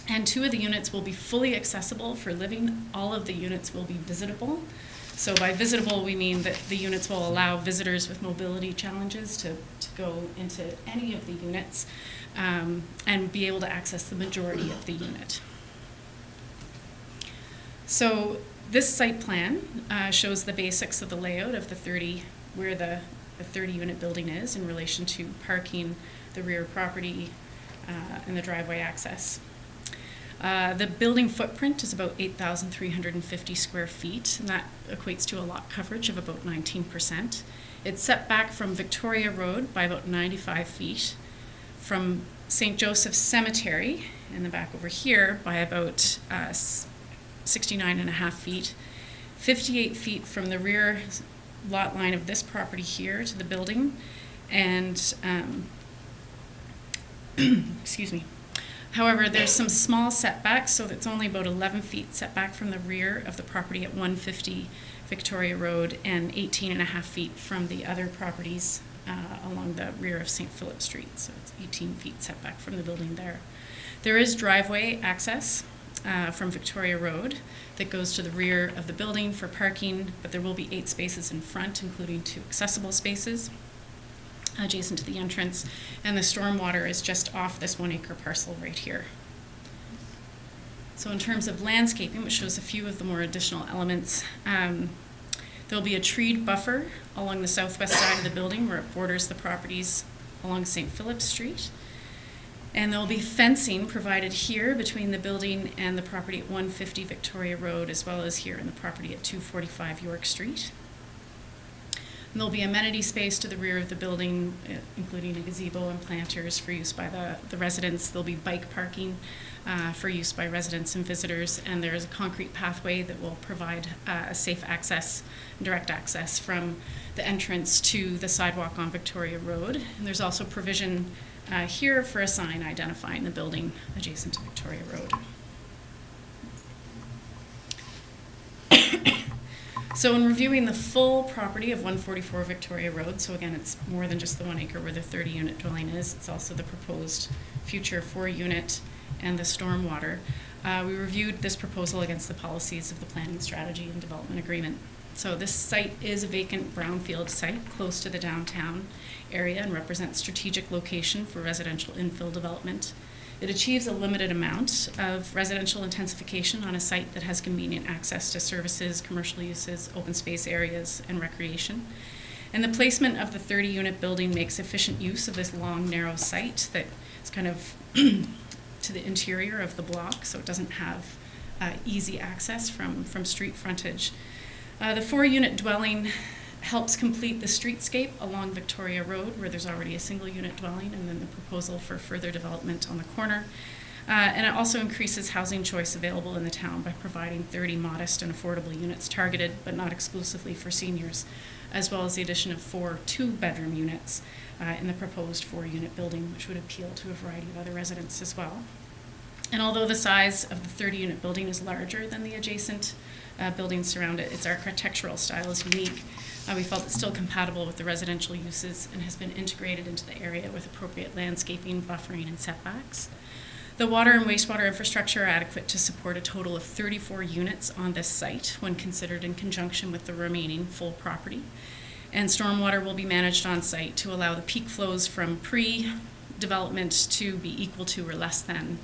And 2 of the units will be fully accessible for living. All of the units will be visitable. So by visitable, we mean that the units will allow visitors with mobility challenges to go into any of the units and be able to access the majority of the unit. So this site plan shows the basics of the layout of the 30, where the 30-unit building is in relation to parking, the rear property, and the driveway access. The building footprint is about 8,350 square feet, and that equates to a lot coverage of about 19%. It's set back from Victoria Road by about 95 feet, from St. Joseph's Cemetery in the back over here by about 69.5 feet, 58 feet from the rear lot line of this property here to the building, and excuse me. However, there's some small setbacks, so it's only about 11 feet setback from the rear of the property at 150 Victoria Road and 18.5 feet from the other properties along the rear of St. Philip Street. So it's 18 feet setback from the building there. There is driveway access from Victoria Road that goes to the rear of the building for parking, but there will be 8 spaces in front, including 2 accessible spaces adjacent to the entrance, and the stormwater is just off this 1 acre parcel right here. So in terms of landscaping, which shows a few of the more additional elements, there'll be a treed buffer along the southwest side of the building where it borders the properties along St. Philip Street. And there'll be fencing provided here between the building and the property at 150 Victoria Road, as well as here in the property at 245 York Street. And there'll be amenity space to the rear of the building, including a gazebo and planters for use by the residents. There'll be bike parking for use by residents and visitors, and there is a concrete pathway that will provide safe access, direct access from the entrance to the sidewalk on Victoria Road. And there's also provision here for a sign identifying the building adjacent to Victoria Road. So in reviewing the full property of 144 Victoria Road, so again, it's more than just the 1 acre where the 30-unit dwelling is, it's also the proposed future 4-unit and the stormwater. We reviewed this proposal against the policies of the planning strategy and development agreement. So this site is a vacant brownfield site close to the downtown area and represents strategic location for residential infill development. It achieves a limited amount of residential intensification on a site that has convenient access to services, commercial uses, open space areas, and recreation. And the placement of the 30-unit building makes efficient use of this long, narrow site that is kind of to the interior of the block, so it doesn't have easy access from street frontage. The 4-unit dwelling helps complete the streetscape along Victoria Road, where there's already a single-unit dwelling, and then the proposal for further development on the corner. And it also increases housing choice available in the town by providing 30 modest and affordable units targeted, but not exclusively for seniors, as well as the addition of 4 two-bedroom units in the proposed 4-unit building, which would appeal to a variety of other residents as well. And although the size of the 30-unit building is larger than the adjacent buildings surround it, its architectural style is unique. We felt it's still compatible with the residential uses and has been integrated into the area with appropriate landscaping, buffering, and setbacks. The water and wastewater infrastructure are adequate to support a total of 34 units on this site when considered in conjunction with the remaining full property. And stormwater will be managed on site to allow the peak flows from pre-development to be equal to or less than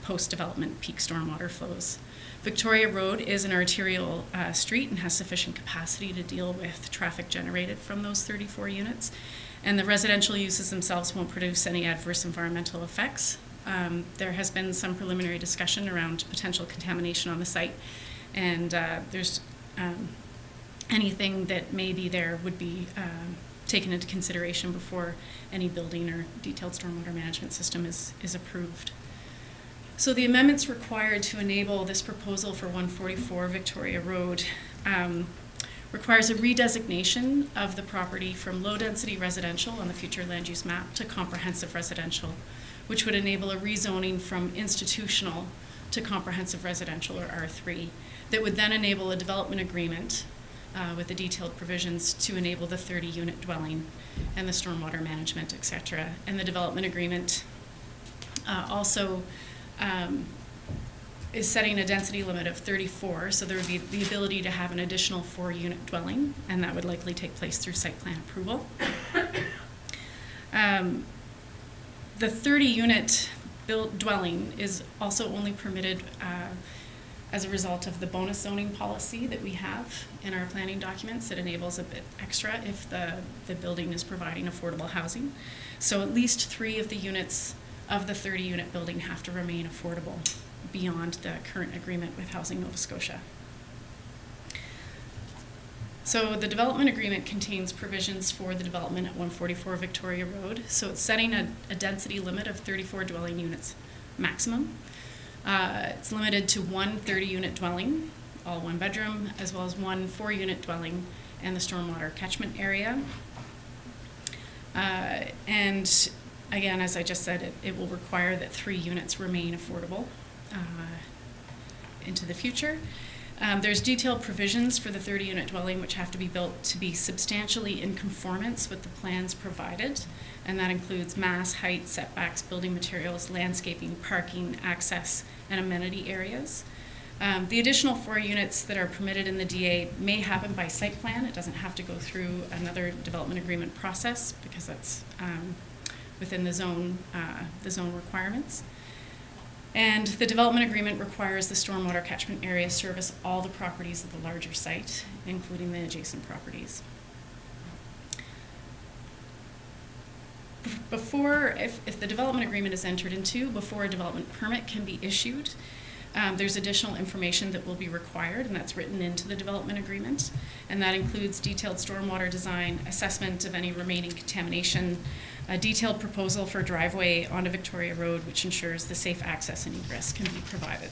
post-development peak stormwater flows. Victoria Road is an arterial street and has sufficient capacity to deal with traffic generated from those 34 units. And the residential uses themselves won't produce any adverse environmental effects. There has been some preliminary discussion around potential contamination on the site, and there's anything that may be there would be taken into consideration before any building or detailed stormwater management system is approved. So the amendments required to enable this proposal for 144 Victoria Road requires a redesignation of the property from low-density residential on the future land use map to comprehensive residential, which would enable a rezoning from institutional to comprehensive residential, or R3, that would then enable a development agreement with the detailed provisions to enable the 30-unit dwelling and the stormwater management, et cetera. And the development agreement also is setting a density limit of 34, so there would be the ability to have an additional 4-unit dwelling, and that would likely take place through site plan approval. The 30-unit dwelling is also only permitted as a result of the bonus zoning policy that we have in our planning documents. It enables a bit extra if the building is providing affordable housing. So at least 3 of the units of the 30-unit building have to remain affordable beyond the current agreement with Housing Nova Scotia. So the development agreement contains provisions for the development at 144 Victoria Road. So it's setting a density limit of 34 dwelling units maximum. It's limited to 1 30-unit dwelling, all 1 bedroom, as well as 1 4-unit dwelling and the stormwater catchment area. And again, as I just said, it will require that 3 units remain affordable into the future. There's detailed provisions for the 30-unit dwelling which have to be built to be substantially in conformance with the plans provided, and that includes mass, height, setbacks, building materials, landscaping, parking, access, and amenity areas. The additional 4 units that are permitted in the DA may happen by site plan. It doesn't have to go through another development agreement process because that's within the zone requirements. And the development agreement requires the stormwater catchment area service all the properties of the larger site, including the adjacent properties. if the development agreement is entered into, before a development permit can be issued, there's additional information that will be required, and that's written into the development agreement. And that includes detailed stormwater design, assessment of any remaining contamination, a detailed proposal for driveway onto Victoria Road, which ensures the safe access and egress can be provided.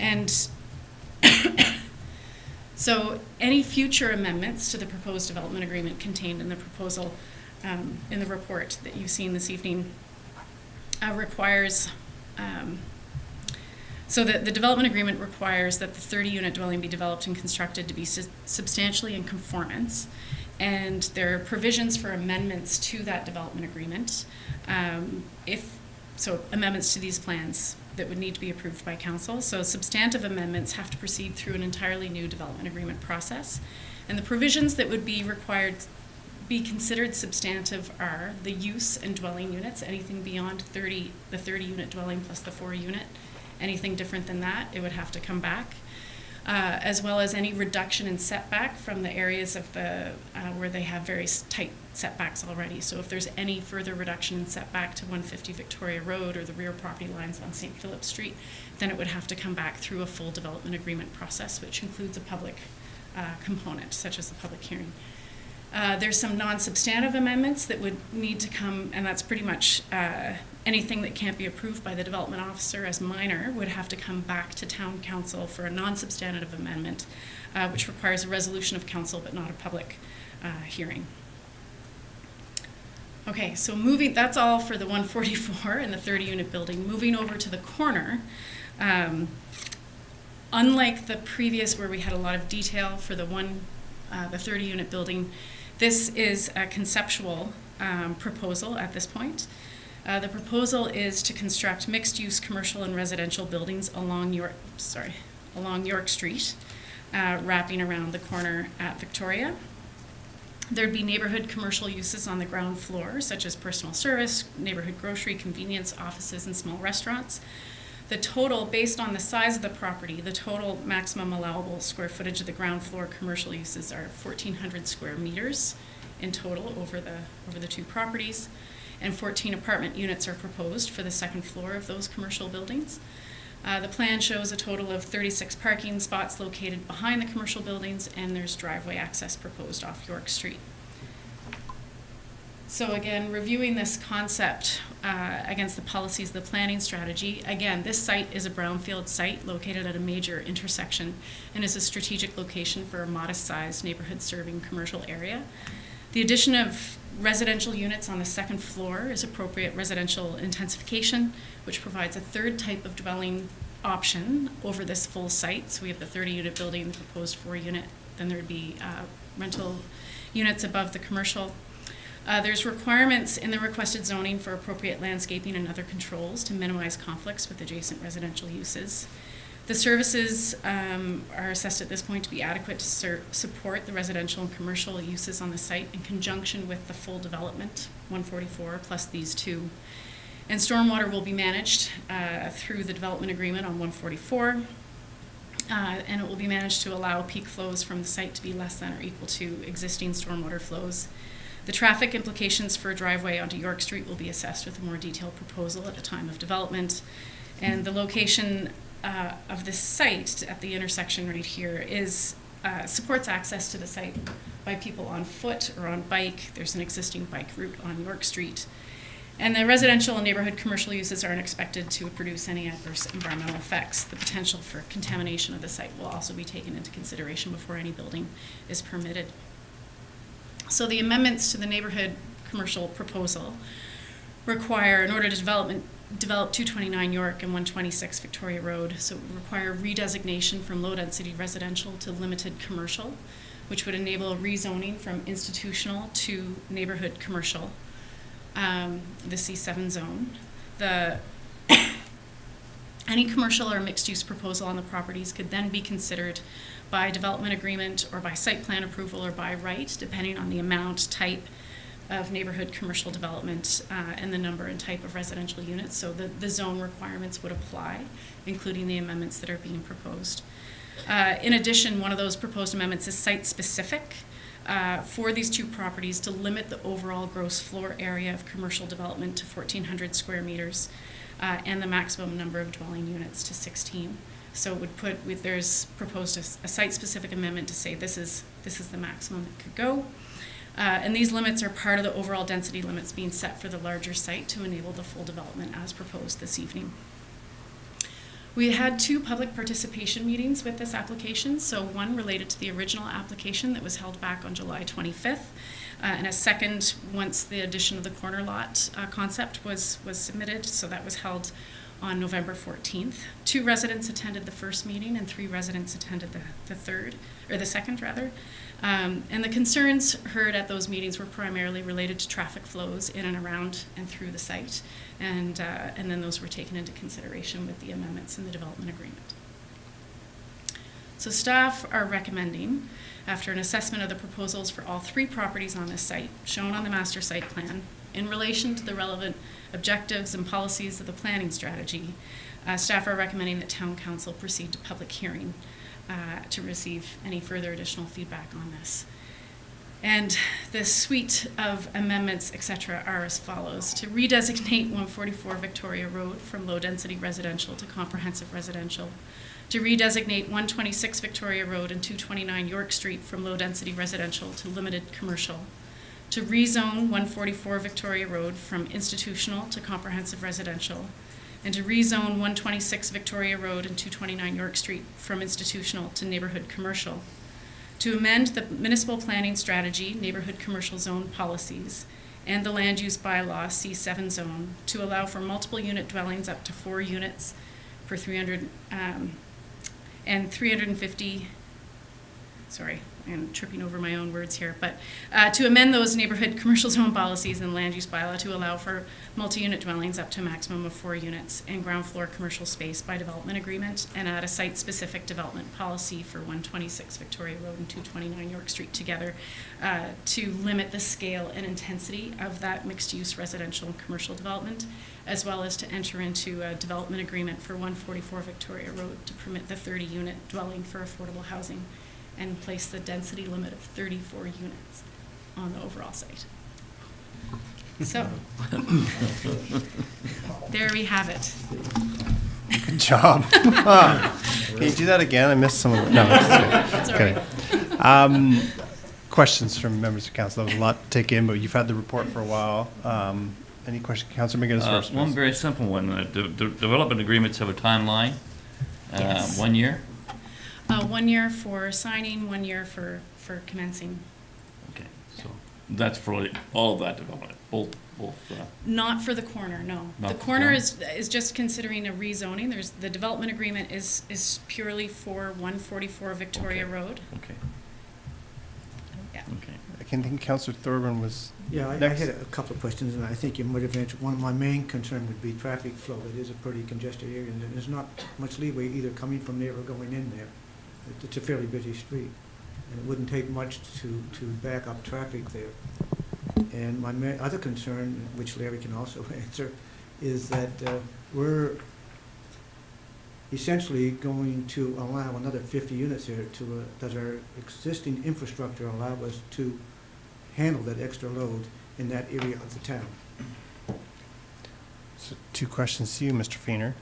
And so any future amendments to the proposed development agreement contained in the proposal, in the report that you've seen this evening, requires, so that the development agreement requires that the 30-unit dwelling be developed and constructed to be substantially in conformance. And there are provisions for amendments to that development agreement. Amendments to these plans that would need to be approved by council. So substantive amendments have to proceed through an entirely new development agreement process. And the provisions that would be required be considered substantive are the use and dwelling units, anything beyond the 30-unit dwelling plus the 4-unit. Anything different than that, it would have to come back. As well as any reduction in setback from the areas of where they have very tight setbacks already. So if there's any further reduction in setback to 150 Victoria Road or the rear property lines on St. Philip Street, then it would have to come back through a full development agreement process, which includes a public component, such as the public hearing. There's some non-substantive amendments that would need to come, and that's pretty much anything that can't be approved by the development officer as minor would have to come back to town council for a non-substantive amendment, which requires a resolution of council but not a public hearing. Okay, so that's all for the 144 and the 30-unit building. Moving over to the corner, unlike the previous where we had a lot of detail for the 30-unit building, this is a conceptual proposal at this point. The proposal is to construct mixed-use commercial and residential buildings along York Street, wrapping around the corner at Victoria. There'd be neighborhood commercial uses on the ground floor, such as personal service, neighborhood grocery, convenience, offices, and small restaurants. The total, based on the size of the property, the total maximum allowable square footage of the ground floor commercial uses are 1,400 square meters in total over the two properties, and 14 apartment units are proposed for the second floor of those commercial buildings. The plan shows a total of 36 parking spots located behind the commercial buildings, and there's driveway access proposed off York Street. So again, reviewing this concept against the policies of the planning strategy, again, this site is a brownfield site located at a major intersection and is a strategic location for a modest-sized neighborhood-serving commercial area. The addition of residential units on the second floor is appropriate residential intensification, which provides a third type of dwelling option over this full site. So we have the 30-unit building, the proposed 4-unit, then there would be rental units above the commercial. There's requirements in the requested zoning for appropriate landscaping and other controls to minimize conflicts with adjacent residential uses. The services are assessed at this point to be adequate to support the residential and commercial uses on the site in conjunction with the full development, 144 plus these two. And stormwater will be managed through the development agreement on 144, and it will be managed to allow peak flows from the site to be less than or equal to existing stormwater flows. The traffic implications for a driveway onto York Street will be assessed with a more detailed proposal at the time of development. And the location of this site at the intersection right here supports access to the site by people on foot or on bike. There's an existing bike route on York Street. And the residential and neighborhood commercial uses aren't expected to produce any adverse environmental effects. The potential for contamination of the site will also be taken into consideration before any building is permitted. So the amendments to the neighborhood commercial proposal require, in order to develop 229 York and 126 Victoria Road, so it would require redesignation from low-density residential to limited commercial, which would enable a rezoning from institutional to neighborhood commercial, the C7 zone. Any commercial or mixed-use proposal on the properties could then be considered by development agreement or by site plan approval or by right, depending on the amount, type of neighborhood commercial development and the number and type of residential units. So the zone requirements would apply, including the amendments that are being proposed. In addition, one of those proposed amendments is site-specific. for these two properties to limit the overall gross floor area of commercial development to 1,400 square meters and the maximum number of dwelling units to 16. So it would put, there's proposed a site-specific amendment to say this is the maximum it could go. And these limits are part of the overall density limits being set for the larger site to enable the full development as proposed this evening. We had 2 public participation meetings with this application. So one related to the original application that was held back on July 25th, and a second once the addition of the corner lot concept was submitted. So that was held on November 14th. 2 residents attended the first meeting and 3 residents attended the second rather. And the concerns heard at those meetings were primarily related to traffic flows in and around and through the site. And then those were taken into consideration with the amendments in the development agreement. So staff are recommending, after an assessment of the proposals for all 3 properties on this site, shown on the master site plan, in relation to the relevant objectives and policies of the planning strategy, staff are recommending that Town Council proceed to public hearing to receive any further additional feedback on this. And the suite of amendments, et cetera, are as follows. To redesignate 144 Victoria Road from low-density residential to comprehensive residential. To redesignate 126 Victoria Road and 229 York Street from low-density residential to limited commercial. To rezone 144 Victoria Road from institutional to comprehensive residential. And to rezone 126 Victoria Road and 229 York Street from institutional to neighborhood commercial. To amend the municipal planning strategy, neighborhood commercial zone policies, and the land use bylaw C7 zone to allow for multiple unit dwellings up to 4 units per 300 and 350. Sorry, I'm tripping over my own words here, but to amend those neighborhood commercial zone policies and land use bylaw to allow for multi-unit dwellings up to a maximum of 4 units and ground floor commercial space by development agreement, and add a site-specific development policy for 126 Victoria Road and 229 York Street together to limit the scale and intensity of that mixed-use residential and commercial development, as well as to enter into a development agreement for 144 Victoria Road to permit the 30-unit dwelling for affordable housing and place the density limit of 34 units on the overall site. So, there we have it. Good job. Can you do that again? I missed some of it. No, That's all okay. right. Questions from members of council? That was a lot to take in, but you've had the report for a while. Any questions? Councilor McGinnis first. One please. very simple one. The development agreements have a timeline. Yes. 1 year? 1 year for signing, 1 year for commencing. Okay, so that's for all of that development, both. Not for the corner, no. Not The for corner corner. is just considering a rezoning. There's, the development agreement is purely for 144 Victoria Okay. Road. Okay, Yeah. okay. I can think Councilor Thorburn was Yeah, I next. had a couple of questions, and I think you might have answered. One of my main concern would be traffic flow. It is a pretty congested area, and there's not much leeway either coming from there or going in there. It's a fairly busy street, and it wouldn't take much to back up traffic there. And my other concern, which Larry can also answer, is that we're essentially going to allow another 50 units here to, does our existing infrastructure allow us to handle that extra load in that area of the town? So 2 questions to you, Mr. Feener.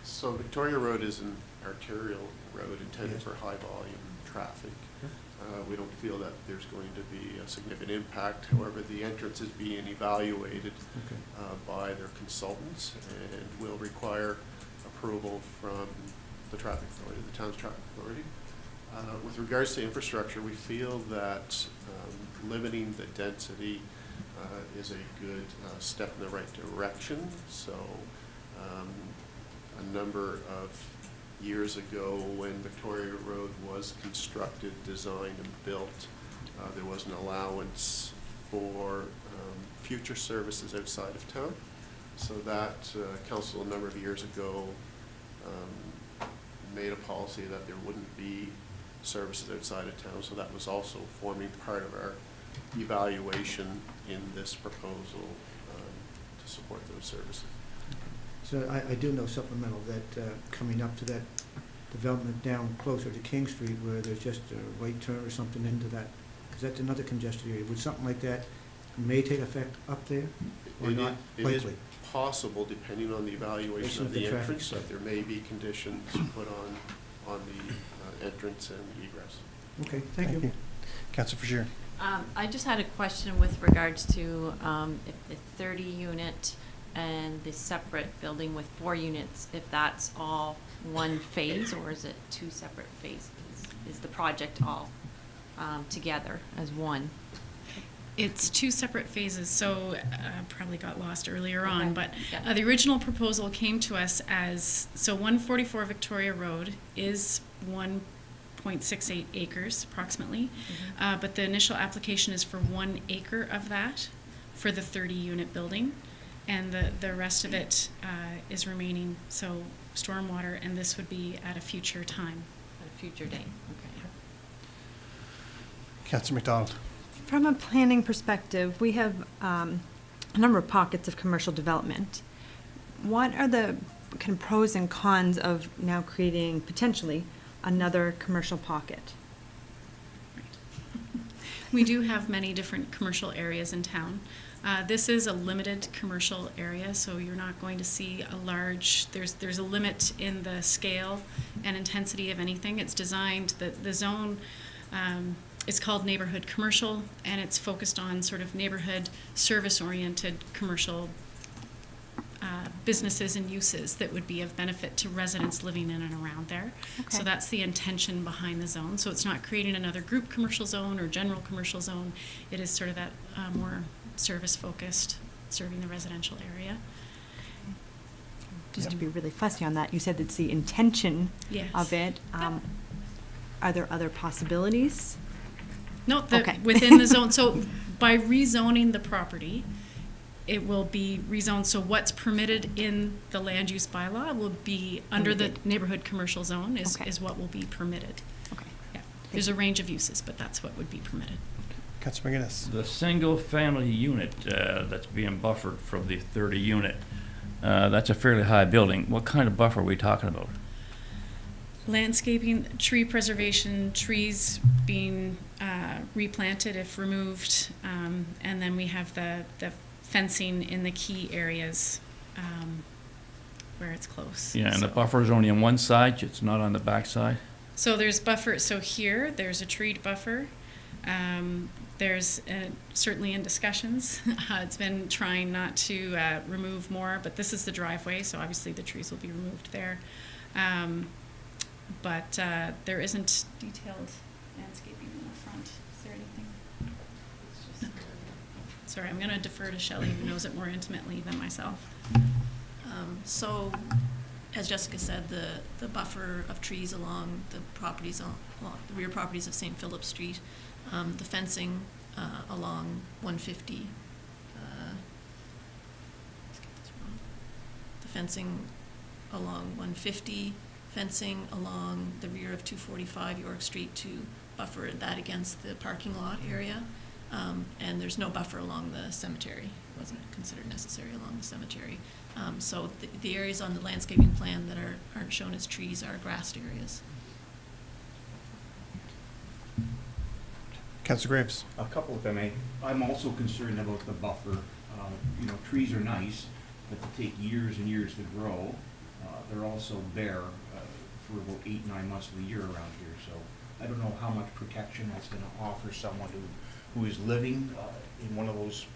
So Victoria Road is an arterial road intended Yes. for high-volume traffic. We don't feel that there's going to be a significant impact. However, the entrance is being evaluated by their consultants and will require approval from the traffic authority, the town's traffic authority. With regards to infrastructure, we feel that limiting the density is a good step in the right direction. So a number of years ago, when Victoria Road was constructed, designed, and built, there was an allowance for future services outside of town. So that council a number of years ago made a policy that there wouldn't be services outside of town. So that was also forming part of our evaluation in this proposal to support those services. So I do know supplemental that coming up to that development down closer to King Street where there's just a right turn or something into that because that's another congested area. Would something like that may take effect up there, or It not it is likely? possible, depending on the evaluation of the entrance, that there may be conditions put on the entrance and egress. Okay, thank you. Councillor Frazier. I just had a question with regards to if the 30 unit and the separate building with 4 units, if that's all one phase, or is it 2 separate phases? Is the project all together as one? It's 2 separate phases, so probably got lost earlier on, Okay. but Yeah. the original proposal came to us as, so 144 Victoria Road is 1.68 acres approximately, but the initial application is for 1 acre of that for the 30-unit building, and the rest of it is remaining, so stormwater, and this would be at a future time. At a future date, okay. Councillor McDonald. From a planning perspective, we have a number of pockets of commercial development. What are the kind of pros and cons of now creating potentially another commercial pocket? We do have many different commercial areas in town. This is a limited commercial area, so you're not going to see a large, there's a limit in the scale and intensity of anything. It's designed, the zone, it's called Neighbourhood Commercial, and it's focused on sort of neighborhood service-oriented commercial businesses and uses that would be of benefit to residents living in and around there. So Okay. that's the intention behind the zone. So it's not creating another group commercial zone or general commercial zone. It is sort of that more service-focused, serving the residential area. Just to be really fussy on that, you said it's the intention Yes. of it. Are there other possibilities? No, Okay. within the zone, so by rezoning the property, it will be rezoned, so what's permitted in the land use bylaw will be under the neighborhood commercial zone is Okay. what will be permitted. Okay. Yeah, there's a range of uses, but that's what would be permitted. Councillor McGuinness. The single-family unit that's being buffered from the 30 unit, that's a fairly high building. What kind of buffer are we talking about? Landscaping, tree preservation, trees being replanted if removed, and then we have the fencing in the key areas where it's close. Yeah, and the So- buffer is only on one side, it's not on the back side? So there's buffer, so here, there's a treed buffer. There's certainly in discussions, it's been trying not to remove more, but this is the driveway, so obviously the trees will be removed there. But there isn't detailed landscaping in the front. Is there anything? No. Sorry, I'm going to defer to Shelley, who knows it more intimately than myself. So, as Jessica said, the buffer of trees along the properties, along the rear properties of St. Philip Street, the fencing along 150, let's get this wrong. The fencing along 150, fencing along the rear of 245 York Street to buffer that against the parking lot area. And there's no buffer along the cemetery. It wasn't considered necessary along the cemetery. So the areas on the landscaping plan that aren't shown as trees are grassed areas. Councillor Graves. A couple if I may. I'm also concerned about the buffer. Trees are nice, but they take years and years to grow. They're also bare for about 8-9 months of the year around here, so I don't know how much protection that's gonna offer someone who is living in one of those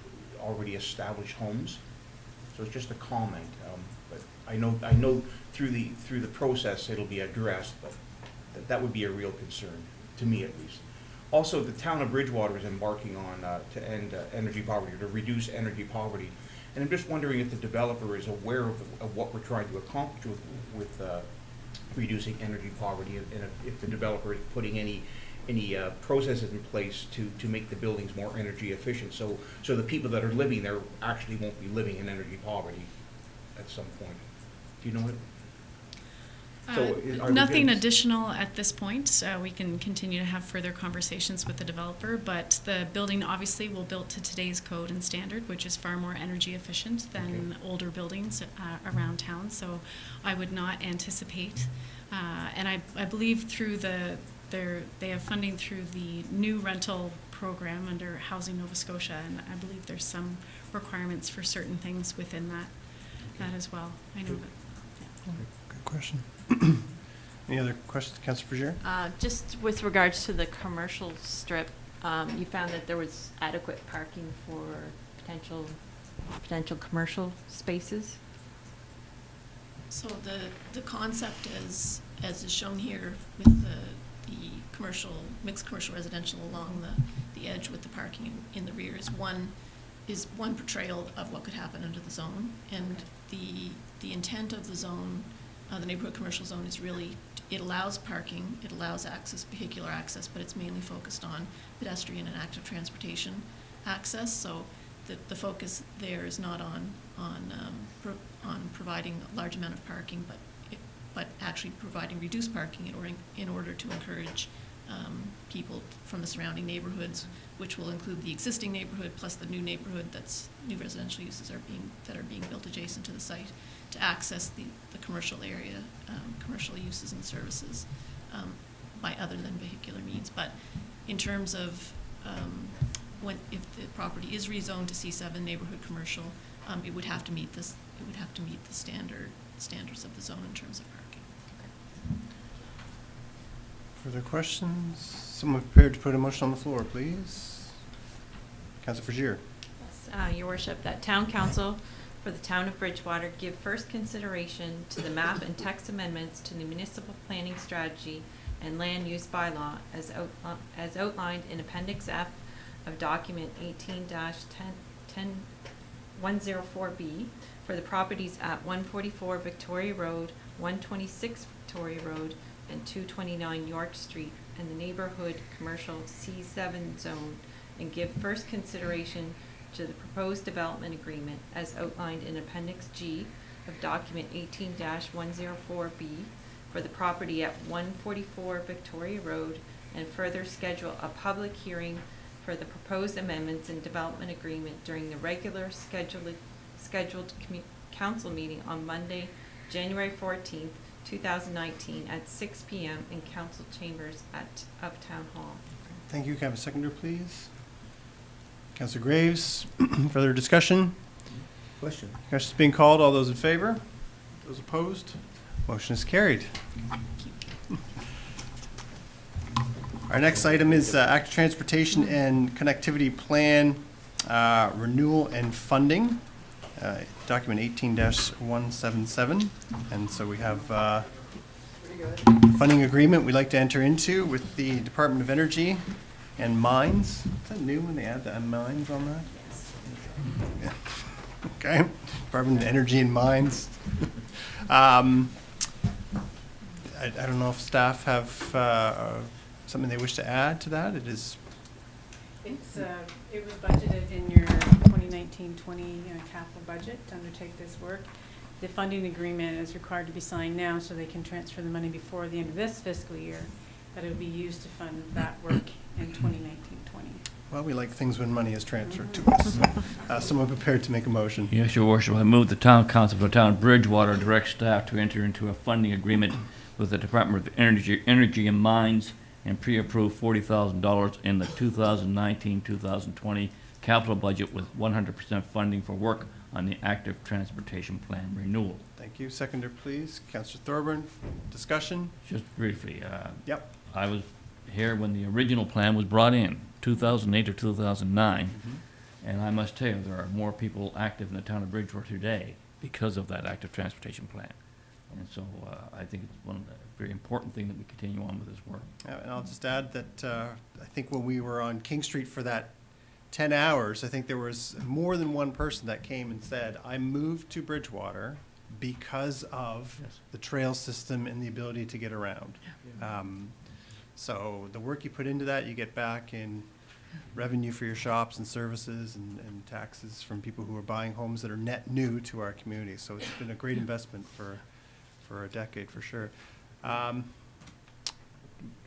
already established homes. So it's just a comment, but I know through the process it'll be addressed, but that would be a real concern, to me at least. Also, the town of Bridgewater is embarking on to end energy poverty, or to reduce energy poverty. And I'm just wondering if the developer is aware of what we're trying to accomplish with reducing energy poverty, and if the developer is putting any processes in place to make the buildings more energy efficient, so the people that are living there actually won't be living in energy poverty at some point. Do you know it? Nothing additional at this point. We can continue to have further conversations with the developer, but the building obviously will build to today's code and standard, which is far more energy efficient than older buildings around town. So I would not anticipate, and I believe through they have funding through the new rental program under Housing Nova Scotia, and I believe there's some requirements for certain things within that as well. I know that. Good question. Any other questions, Councillor Frazier? Just with regards to the commercial strip, you found that there was adequate parking for potential commercial spaces? So the concept is, as is shown here with the mixed commercial residential along the edge with the parking in the rear is one portrayal of what could happen under the zone. And the intent of the zone, the neighborhood commercial zone, is really, it allows parking, it allows access, vehicular access, but it's mainly focused on pedestrian and active transportation access. So the focus there is not on providing a large amount of parking, but actually providing reduced parking in order to encourage people from the surrounding neighborhoods, which will include the existing neighborhood plus the new neighborhood new residential uses that are being built adjacent to the site, to access the commercial area, commercial uses and services by other than vehicular means. But in terms of if the property is rezoned to C7 neighborhood commercial, it would have to meet the standards of the zone in terms of parking. Further questions? Someone prepared to put a motion on the floor, please. Councillor Frazier. Yes, Your Worship, that Town Council for the Town of Bridgewater give first consideration to the map and text amendments to the municipal planning strategy and land use bylaw as outlined in Appendix F of document 18-104B for the properties at 144 Victoria Road, 126 Victoria Road, and 229 York Street, and the neighborhood commercial C7 zone, and give first consideration to the proposed development agreement as outlined in Appendix G of document 18-104B for the property at 144 Victoria Road, and further schedule a public hearing for the proposed amendments and development agreement during the regular scheduled council meeting on Monday, January 14th, 2019 at 6 p.m. in council chambers of Town Hall. Thank you. Can I have a seconder, please? Councillor Graves. Further discussion? Question. Question's being called. All those in favor? Those opposed? Motion is carried. Our next item is active transportation and connectivity plan renewal and funding, document 18-177. And so we have a funding agreement we'd like to enter into with the Department of Energy and Mines. Is that new when they add the mines on that? Yeah. Okay. Department of Energy and Mines. I don't know if staff have something they wish to add to that. It was budgeted in your 2019-20 capital budget to undertake this work. The funding agreement is required to be signed now so they can transfer the money before the end of this fiscal year, but it will be used to fund that work in 2019-20. Well, we like things when money is transferred to us. Someone prepared to make a motion? Yes, Your Worship. I move the Town Council for the Town of Bridgewater direct staff to enter into a funding agreement with the Department of Energy and Mines and pre-approve $40,000 in the 2019-2020 capital budget with 100% funding for work on the active transportation plan renewal. Thank you. Seconder, please. Councillor Thorburn, discussion? Just briefly, Yep. I was here when the original plan was brought in, 2008 or 2009, and I must tell you, there are more people active in the town of Bridgewater today because of that active transportation plan. And so I think it's one of the very important thing that we continue on with this work. And I'll just add that I think when we were on King Street for that 10 hours, I think there was more than one person that came and said, I moved to Bridgewater because of the trail system and the ability to get around. So the work you put into that, you get back in revenue for your shops and services and taxes from people who are buying homes that are net new to our community. So it's been a great investment for a decade for sure.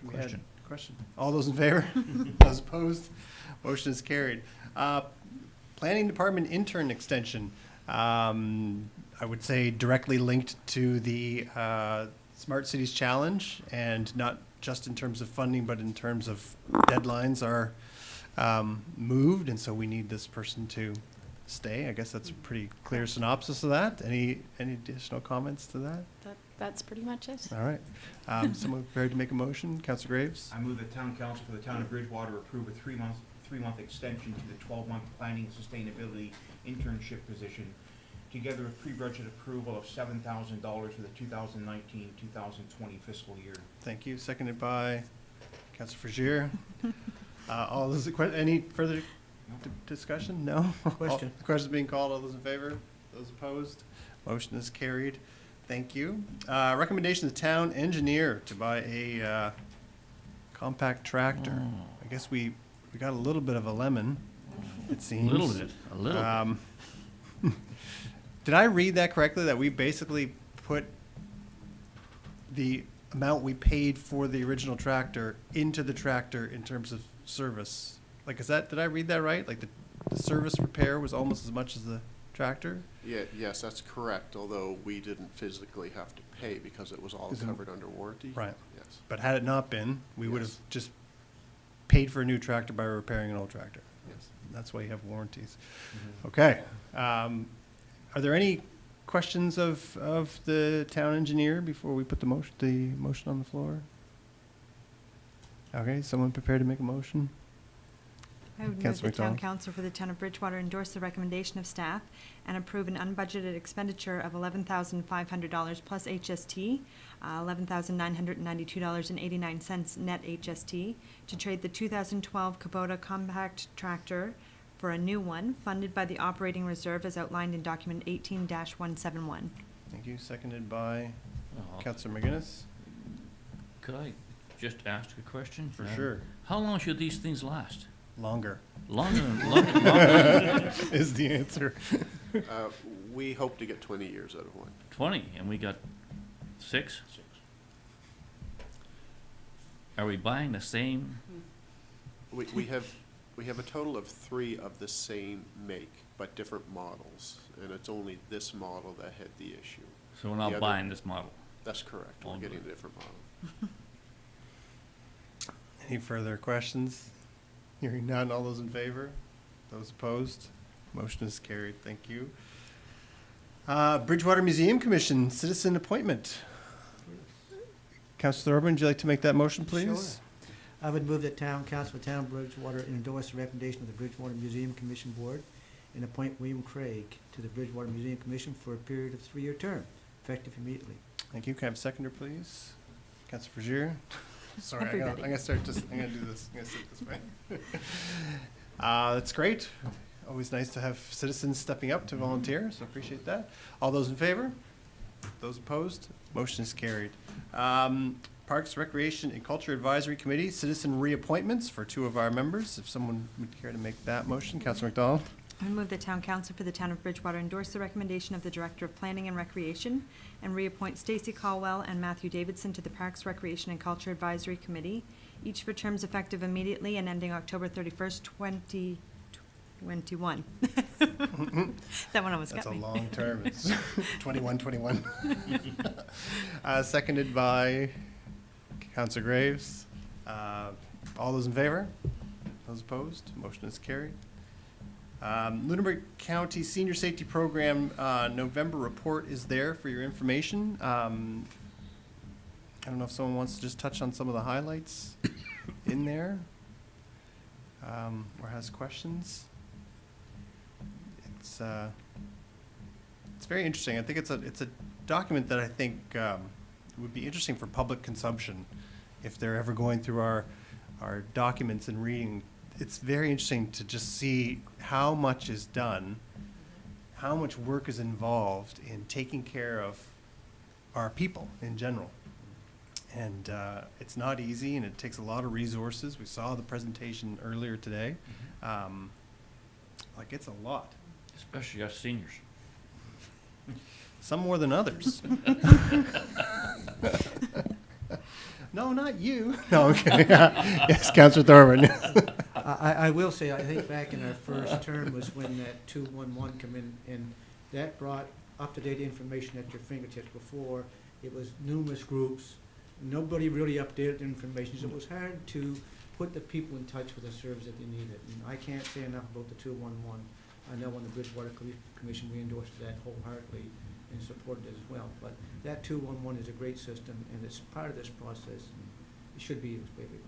Question. All those in favor? Those opposed? Motion is carried. Planning Department intern extension. I would say directly linked to the Smart Cities Challenge, and not just in terms of funding, but in terms of deadlines. Our moved, and so we need this person to stay. I guess that's a pretty clear synopsis of that. Any additional comments to that? That's pretty much it. All right. Someone prepared to make a motion? Councillor Graves? I move the town council for the town of Bridgewater approve a three-month extension to the 12-month planning and sustainability internship position, together with pre-budget approval of $7,000 for the 2019-2020 fiscal year. Thank you. Seconded by Councillor Frazier. All those, any further discussion? No? Question. The question is being called. All those in favor? Those opposed? Motion is carried. Thank you. Recommendation of the town engineer to buy a compact tractor. I guess we got a little bit of a lemon, it seems. A little bit. Did I read that correctly, that we basically put the amount we paid for the original tractor into the tractor in terms of service? Like, did I read that right? Like the service repair was almost as much as the tractor? Yeah, yes, that's correct, although we didn't physically have to pay because it was all covered under warranty. Right. Yes. But had it not been, we would have Yes. just paid for a new tractor by repairing an old tractor. Yes. That's why you have warranties. Okay. Are there any questions of the town engineer before we put the motion on the floor? Okay, someone prepared to make a motion? I would move Councillor the town McDonald. council for the town of Bridgewater endorse the recommendation of staff and approve an unbudgeted expenditure of $11,500 plus HST, $11,992.89 net HST, to trade the 2012 Kubota compact tractor for a new one, funded by the operating reserve as outlined in document 18-171. Thank you. Seconded by Oh, Councillor McGinnis. Could I just ask a question? For sure. How long should these things last? Longer. Longer than Is the answer. We hope to get 20 years out of one. 20, and we got 6? Are we buying the same? We have a total of 3 of the same make, but different models, and it's only this model that had the issue. So we're The not other- buying this model? That's correct. We're All getting a good. different model. Any further questions? Hearing none, all those in favor? Those opposed? Motion is carried. Thank you. Bridgewater Museum Commission, citizen appointment. Councillor Thorburn, would you like to make that motion, please? Sure. I would move that town council of town of Bridgewater endorse the recommendation of the Bridgewater Museum Commission Board and appoint William Craig to the Bridgewater Museum Commission for a period of 3-year term, effective immediately. Thank you. Can I have a seconder, please? Councillor Frazier? Sorry, I'm Everybody. gonna start this, I'm gonna do this, I'm gonna sit this way. That's great. Always nice to have citizens stepping up to volunteer, so appreciate that. All those in favor? Those opposed? Motion is carried. Parks, Recreation, and Culture Advisory Committee, citizen reappointments for 2 of our members. If someone would care to make that motion. Councillor McDonald? I would move the town council for the town of Bridgewater endorse the recommendation of the Director of Planning and Recreation and reappoint Stacy Caldwell and Matthew Davidson to the Parks, Recreation, and Culture Advisory Committee, each for terms effective immediately and ending October 31st, 2021. That one almost got That's me. a long term. It's 21. Seconded by Councillor Graves. All those in favor? Those opposed? Motion is carried. Lunenburg County Senior Safety Program November report is there for your information. I don't know if someone wants to just touch on some of the highlights in there, or has questions. It's very interesting. I think it's a document that I think would be interesting for public consumption if they're ever going through our documents and reading. It's very interesting to just see how much is done, how much work is involved in taking care of our people in general. And it's not easy, and it takes a lot of resources. We saw the presentation earlier today. Like, it's a lot. Especially us seniors. Some more than others. No, not you. No, okay. Yes, Councillor Thorburn. I will say, I think back in our first term was when that 211 come in, and that brought up-to-date information at your fingertips. Before, it was numerous groups. Nobody really updated information, so it was hard to put the people in touch with the service that they need it. And I can't say enough about the 211. I know on the Bridgewater Commission, we endorsed that wholeheartedly and supported it as well. But that 211 is a great system, and it's part of this process. It should be used by everyone.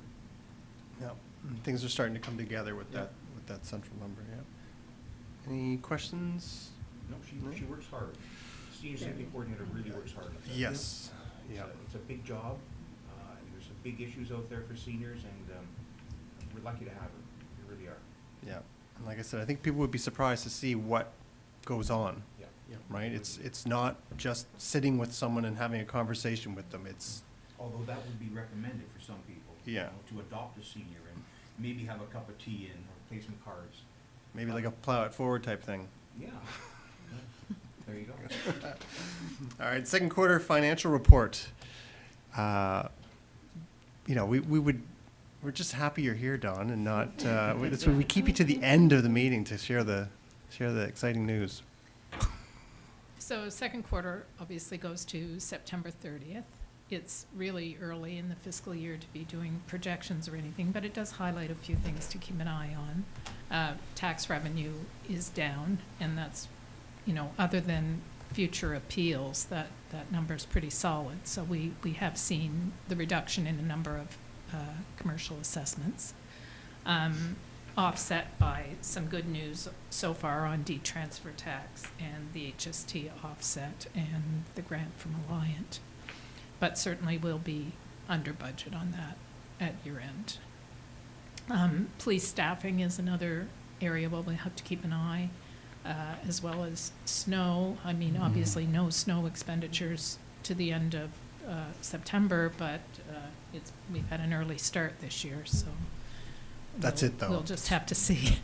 Yeah, and things are starting to come together with Yeah. that central number, yeah. Any questions? No, she works hard. Senior safety coordinator really works hard. at that. Yes, yeah. It's a big job, and there's some big issues out there for seniors, and we're lucky to have her. We really are. Yeah, and like I said, I think people would be surprised to see what goes on, Yeah. Yeah. right? It's not just sitting with someone and having a conversation with them, it's, Although that would be recommended for some people. you Yeah. know, To adopt a senior and maybe have a cup of tea and or play some cards. maybe like a plow it forward type thing. Yeah. There you go. All right, second quarter financial report. You know, we're just happy you're here, Don, and not, that's why we keep you to the end of the meeting to share the exciting news. So second quarter obviously goes to September 30th. It's really early in the fiscal year to be doing projections or anything, but it does highlight a few things to keep an eye on. Tax revenue is down, and that's, you know, other than future appeals, that number's pretty solid. So we have seen the reduction in the number of commercial assessments, offset by some good news so far on detransfer tax and the HST offset and the grant from Alliant. But certainly we'll be under budget on that at year end. Police staffing is another area where we have to keep an eye, as well as snow. I mean, obviously no snow expenditures to the end of September, but we've had an early start this year, so. That's it, though. We'll just have to see.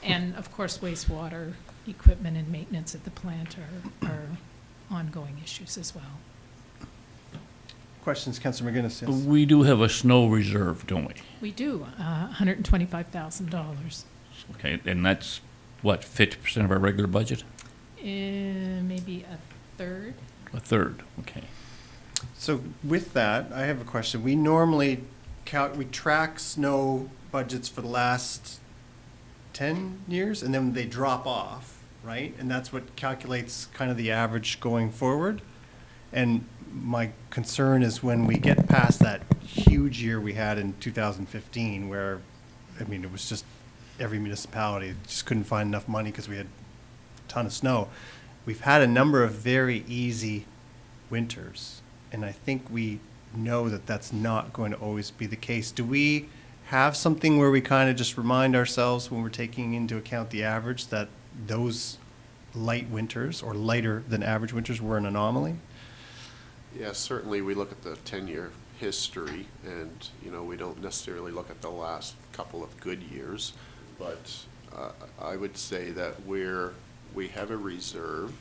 And of course, wastewater equipment and maintenance at the plant are ongoing issues as well. Questions, Councilor McGinnis, yes? We do have a snow reserve, don't we? We do, $125,000. Okay, and that's, what, 50% of our regular budget? Maybe a third. A third, okay. So with that, I have a question. We normally we track snow budgets for the last 10 years, and then they drop off, right? And that's what calculates kind of the average going forward. And my concern is when we get past that huge year we had in 2015, where, I mean, it was just every municipality just couldn't find enough money because we had a ton of snow. We've had a number of very easy winters, and I think we know that that's not going to always be the case. Do we have something where we kind of just remind ourselves when we're taking into account the average that those light winters or lighter than average winters were an anomaly? Yeah, certainly we look at the 10-year history, and, you know, we don't necessarily look at the last couple of good years, but I would say that we have a reserve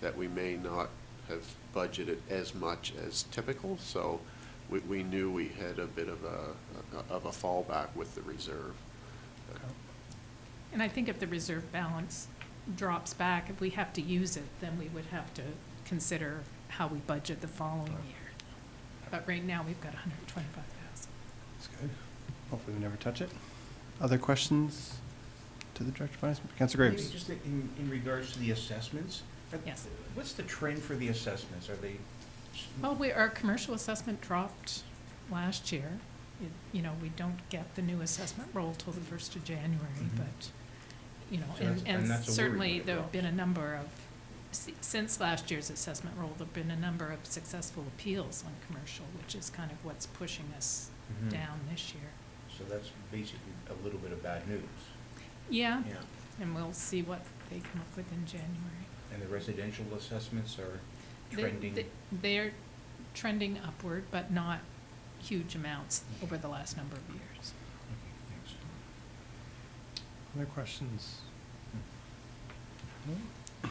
that we may not have budgeted as much as typical, so we knew we had a bit of a fallback with the reserve. And I think if the reserve balance drops back, if we have to use it, then we would have to consider how we budget the following year. But right now, we've got $125,000. That's good. Hopefully we never touch it. Other questions to the Director of Finance? Councilor Graves? Maybe just in regards to the assessments. Yes. What's the trend for the assessments? Are they? Well, our commercial assessment dropped last year. You know, we don't get the new assessment roll till the 1st of January, but, you know, So that's- and and that's a worry certainly when it there have drops. been a number of, since last year's assessment roll, there have been a number of successful appeals on commercial, which is kind of what's pushing us Mhm. down this year. So that's basically a little bit of bad news. Yeah, Yeah. and we'll see what they come up with in January. And the residential assessments are They- trending? They're trending upward, but not huge amounts over the last number of years. Okay, thanks. Other questions? No?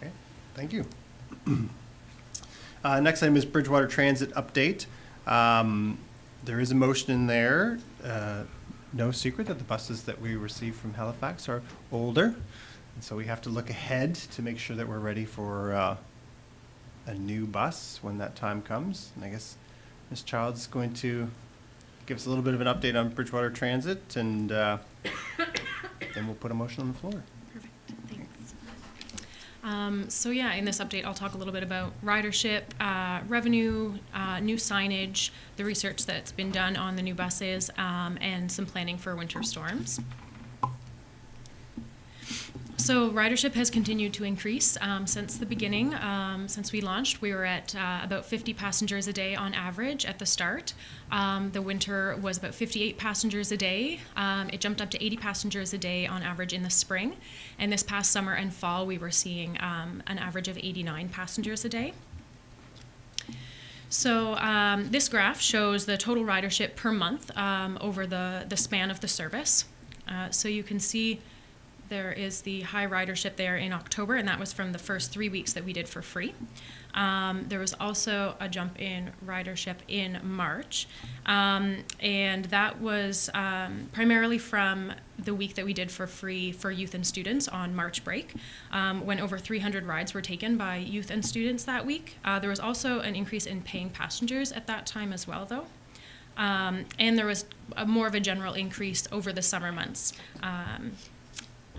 Okay, thank you. Next item is Bridgewater Transit update. There is a motion in there. No secret that the buses that we receive from Halifax are older. And so we have to look ahead to make sure that we're ready for a new bus when that time comes. And I guess Ms. Childs is going to give us a little bit of an update on Bridgewater Transit, and then we'll put a motion on the floor. Perfect, thanks. So yeah, in this update, I'll talk a little bit about ridership, revenue, new signage, the research that's been done on the new buses, and some planning for winter storms. So ridership has continued to increase since the beginning. Since we launched, we were at about 50 passengers a day on average at the start. The winter was about 58 passengers a day. It jumped up to 80 passengers a day on average in the spring. And this past summer and fall, we were seeing an average of 89 passengers a day. So this graph shows the total ridership per month over the span of the service. So you can see there is the high ridership there in October, and that was from the first 3 weeks that we did for free. There was also a jump in ridership in March, and that was primarily from the week that we did for free for youth and students on March break, when over 300 rides were taken by youth and students that week. There was also an increase in paying passengers at that time as well, though. And there was more of a general increase over the summer months,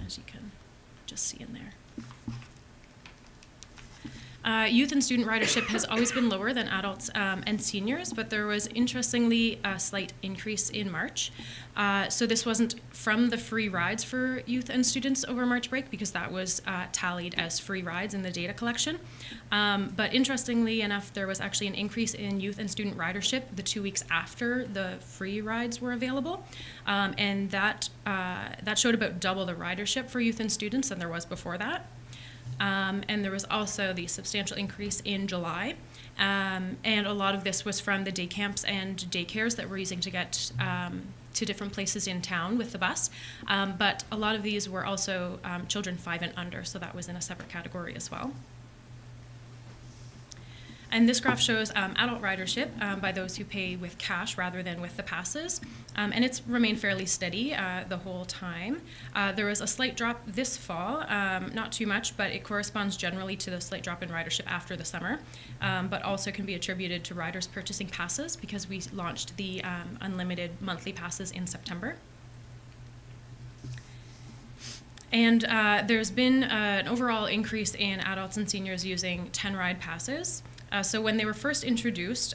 as you can just see in there. Youth and student ridership has always been lower than adults and seniors, but there was interestingly a slight increase in March. So this wasn't from the free rides for youth and students over March break, because that was tallied as free rides in the data collection. But interestingly enough, there was actually an increase in youth and student ridership the 2 weeks after the free rides were available. And that showed about double the ridership for youth and students than there was before that. And there was also the substantial increase in July. And a lot of this was from the day camps and daycares that we're using to get to different places in town with the bus. But a lot of these were also children 5 and under, so that was in a separate category as well. And this graph shows adult ridership by those who pay with cash rather than with the passes. And it's remained fairly steady the whole time. There was a slight drop this fall, not too much, but it corresponds generally to the slight drop in ridership after the summer, but also can be attributed to riders purchasing passes because we launched the unlimited monthly passes in September. And there's been an overall increase in adults and seniors using 10-ride passes. So when they were first introduced,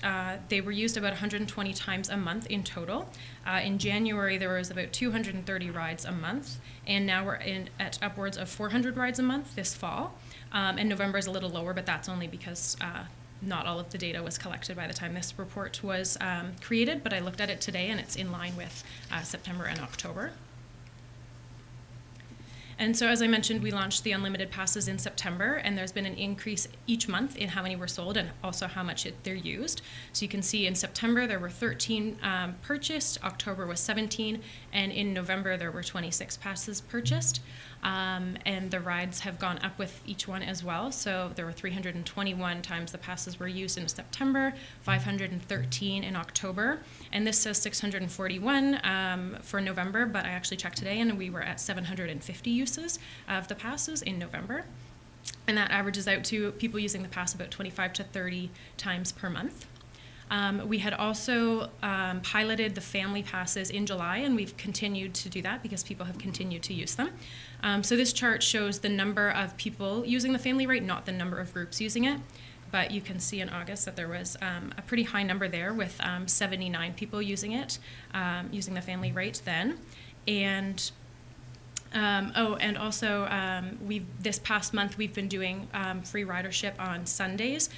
they were used about 120 times a month in total. In January, there was about 230 rides a month, and now we're at upwards of 400 rides a month this fall. And November is a little lower, but that's only because not all of the data was collected by the time this report was created, but I looked at it today, and it's in line with September and October. And so, as I mentioned, we launched the unlimited passes in September, and there's been an increase each month in how many were sold and also how much they're used. So you can see in September there were 13 purchased, October was 17, and in November there were 26 passes purchased. And the rides have gone up with each one as well. So there were 321 times the passes were used in September, 513 in October, and this says 641 for November, but I actually checked today and we were at 750 uses of the passes in November. And that averages out to people using the pass about 25 to 30 times per month. We had also piloted the family passes in July, and we've continued to do that because people have continued to use them. So this chart shows the number of people using the family rate, not the number of groups using it. But you can see in August that there was a pretty high number there with 79 people using it, using the family rate then. And and also this past month we've been doing free ridership on Sundays,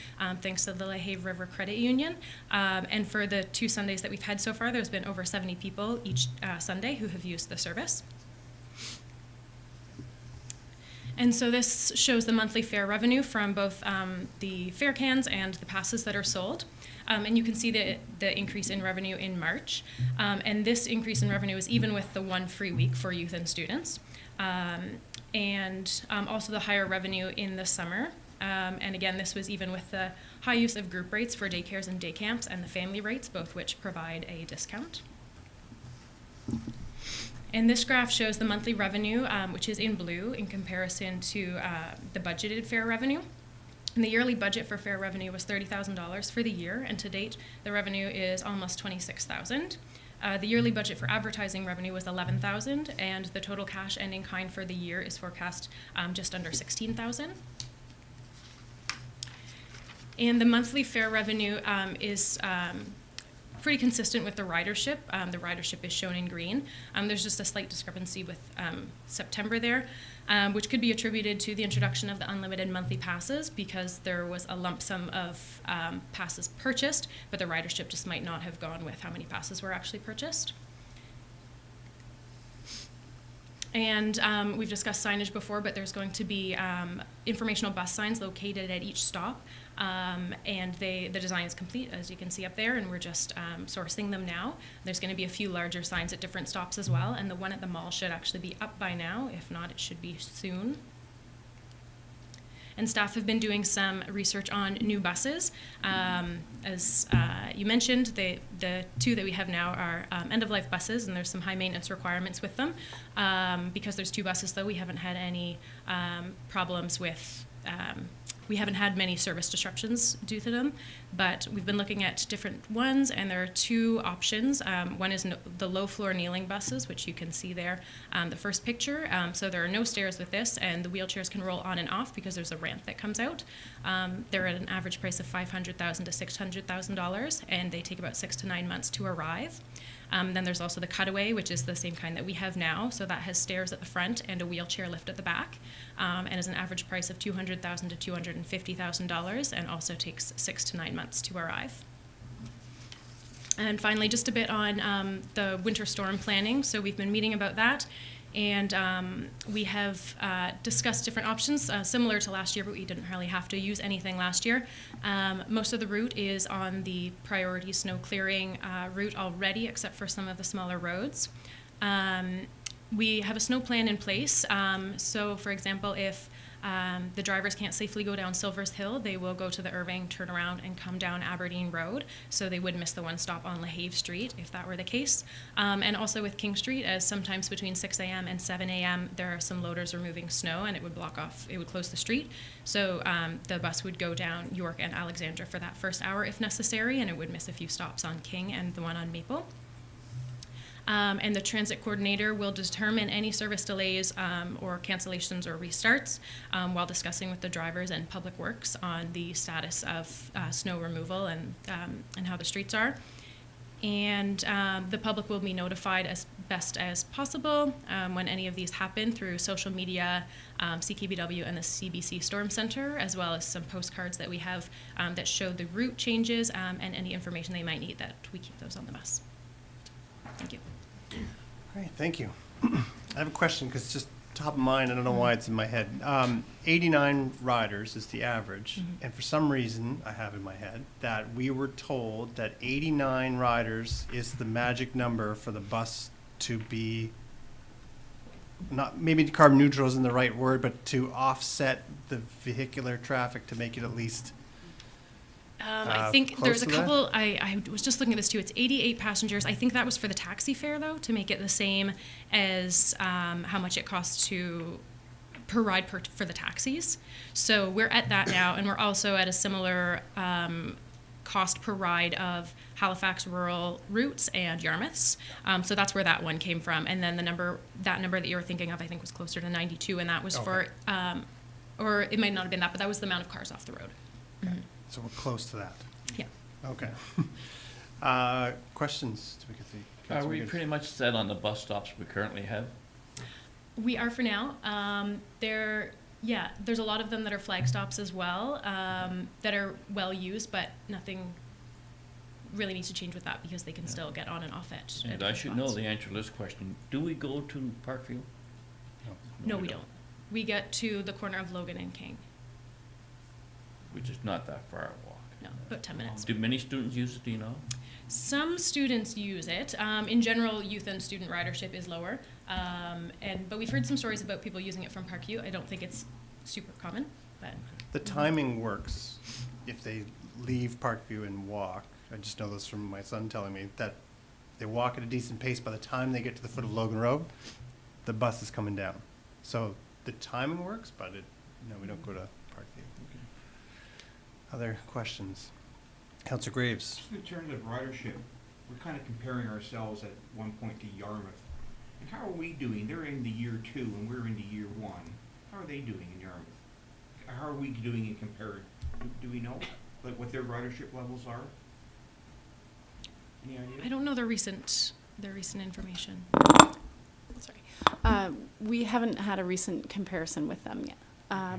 thanks to the LaHave River Credit Union. And for the 2 Sundays that we've had so far, there's been over 70 people each Sunday who have used the service. And so this shows the monthly fare revenue from both the fare cans and the passes that are sold. And you can see the increase in revenue in March. And this increase in revenue is even with the 1 free week for youth and students. And also the higher revenue in the summer. And again, this was even with the high use of group rates for daycares and day camps and the family rates, both which provide a discount. And this graph shows the monthly revenue, which is in blue, in comparison to the budgeted fare revenue. And the yearly budget for fare revenue was $30,000 for the year, and to date, the revenue is almost $26,000. The yearly budget for advertising revenue was $11,000, and the total cash and in kind for the year is forecast just under $16,000. And the monthly fare revenue is pretty consistent with the ridership. The ridership is shown in green. There's just a slight discrepancy with September there, which could be attributed to the introduction of the unlimited monthly passes, because there was a lump sum of passes purchased, but the ridership just might not have gone with how many passes were actually purchased. And we've discussed signage before, but there's going to be informational bus signs located at each stop. And the design is complete, as you can see up there, and we're just sourcing them now. There's going to be a few larger signs at different stops as well, and the one at the mall should actually be up by now. If not, it should be soon. And staff have been doing some research on new buses. As you mentioned, the two that we have now are end-of-life buses, and there's some high maintenance requirements with them. Because there's two buses, though, we haven't had any problems with we haven't had many service disruptions due to them, but we've been looking at different ones, and there are two options. One is the low-floor kneeling buses, which you can see there, the first picture. So there are no stairs with this, and the wheelchairs can roll on and off because there's a ramp that comes out. They're at an average price of $500,000 to $600,000, and they take about 6 to 9 months to arrive. Then there's also the cutaway, which is the same kind that we have now. So that has stairs at the front and a wheelchair lift at the back, and is an average price of $200,000 to $250,000, and also takes 6 to 9 months to arrive. And finally, just a bit on the winter storm planning. So we've been meeting about that, and we have discussed different options similar to last year, but we didn't really have to use anything last year. Most of the route is on the priority snow clearing route already, except for some of the smaller roads. We have a snow plan in place. So, for example, if the drivers can't safely go down Silvers Hill, they will go to the Irving, turn around, and come down Aberdeen Road. So they would miss the one stop on LaHave Street if that were the case. And also with King Street, as sometimes between 6 a.m. and 7 a.m. there are some loaders removing snow, and it would block off, it would close the street. So the bus would go down York and Alexandra for that first hour if necessary, and it would miss a few stops on King and the one on Maple. And the transit coordinator will determine any service delays or cancellations or restarts while discussing with the drivers and Public Works on the status of snow removal and how the streets are. And the public will be notified as best as possible when any of these happen through social media, CKBW, and the CBC Storm Center, as well as some postcards that we have that show the route changes and any information they might need, that we keep those on the bus. Thank you. Great, thank you. I have a question because it's just top of mind. I don't know why it's in my head. 89 riders is the average, and for some reason I have in my head that we were told that 89 riders is the magic number for the bus to be, not maybe carbon neutral isn't the right word, but to offset the vehicular traffic to make it at least I think close there's a to that? couple, I was just looking at this too, it's 88 passengers. I think that was for the taxi fare though, to make it the same as how much it costs per ride for the taxis. So we're at that now, and we're also at a similar cost per ride of Halifax rural routes and Yarmouths. So that's where that one came from. And then that number that you were thinking of, I think was closer to 92, and that was for, or it might not have been that, but that was the amount of cars off the road. Okay. So we're close to that. Yeah. Okay. Questions? We can see. Are we pretty much set on the bus stops we currently have? We are for now. There's a lot of them that are flag stops as well, that are well used, but nothing really needs to change with that because they can still get on and off it. And I should know the answer to this question. Do we go to Parkview? No, we don't. We get to the corner of Logan and King. Which is not that far a walk. No, about 10 minutes. Do many students use it, do you know? Some students use it. In general, youth and student ridership is lower. But we've heard some stories about people using it from Parkview. I don't think it's super common, but. The timing works if they leave Parkview and walk. I just know this from my son telling me that they walk at a decent pace. By the time they get to the foot of Logan Road, the bus is coming down. So the timing works, but we don't go to Parkview. Other questions? Councillor Graves. Just in terms of ridership, we're kind of comparing ourselves at one point to Yarmouth. And how are we doing? They're into year 2 and we're into year 1. How are they doing in Yarmouth? How are we doing in compared? Do we know, like, what their ridership levels are? Any idea? I don't know their recent information. Sorry. We haven't had a recent comparison with them yet,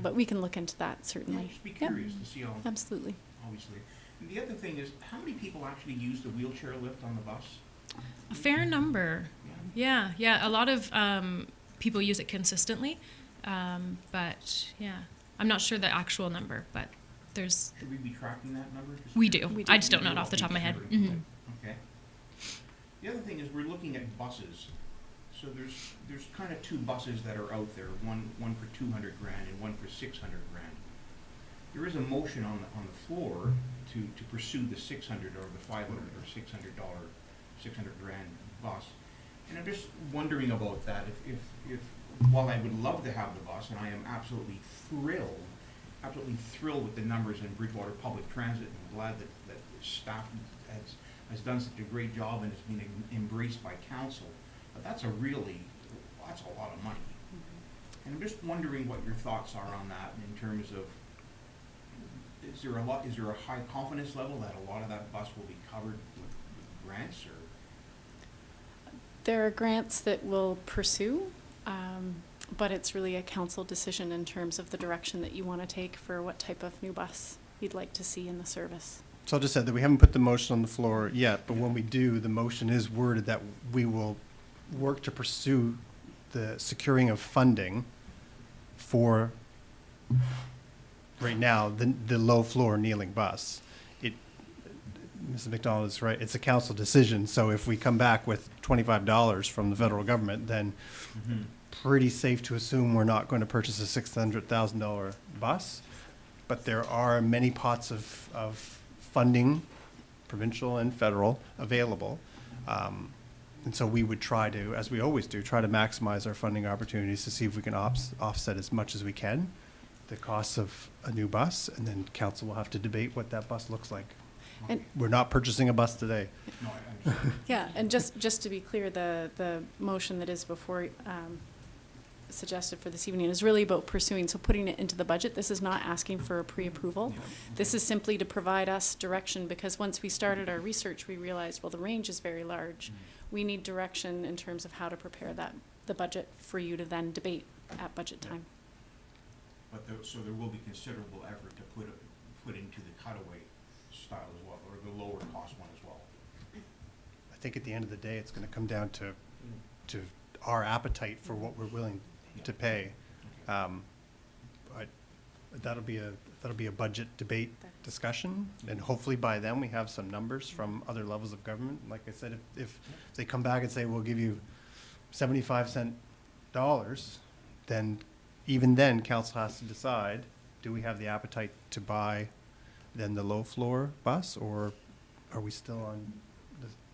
but we can look into that, certainly. Yeah, just be curious to see how. Absolutely. Obviously. And the other thing is, how many people actually use the wheelchair lift on the bus? A fair number. Yeah. A lot of people use it consistently, but yeah, I'm not sure the actual number, but there's. Should we be tracking that number? We do. I just don't know it off the top of my head. Mm-hmm. Okay. The other thing is we're looking at buses. So there's kind of 2 buses that are out there, one for 200 grand and one for 600 grand. There is a motion on the floor to pursue the 600 or the 500 or $600 grand bus. And I'm just wondering about that. If while I would love to have the bus, and I am absolutely thrilled with the numbers in Bridgewater Public Transit, and I'm glad that staff has done such a great job and has been embraced by council. But that's a lot of money. Mm-hmm. And I'm just wondering what your thoughts are on that in terms of, is there a high confidence level that a lot of that bus will be covered with grants, or? There are grants that we'll pursue, but it's really a council decision in terms of the direction that you want to take for what type of new bus you'd like to see in the service. So I'll just say that we haven't put the motion on the floor yet, but when we do, the motion is worded that we will work to pursue the securing of funding for, right now, the low floor kneeling bus. Mrs. McDonald is right, it's a council decision, so if we come back with $25 from the federal government, then pretty safe to assume we're not going to purchase a $600,000 bus. But there are many pots of funding, provincial and federal, available. And so we would try to, as we always do, try to maximize our funding opportunities to see if we can offset as much as we can the costs of a new bus, and then council will have to debate what that bus looks like. And we're not purchasing a bus today. No, I understand. Yeah, and just to be clear, the motion that is before suggested for this evening is really about pursuing, so putting it into the budget. This is not asking for a pre-approval. Yeah. This is simply to provide us direction, because once we started our research, we realized, well, the range is very large. We need direction in terms of how to prepare the budget for you to then debate at budget time. But so there will be considerable effort to put into the cutaway style as well, or the lower cost one as well. I think at the end of the day, it's going to come down to our appetite for what we're willing to pay. But that'll be a budget debate discussion, and hopefully by then we have some numbers from other levels of government. Like I said, if they come back and say we'll give you 75 cents, then even then council has to decide: do we have the appetite to buy then the low floor bus, or are we still on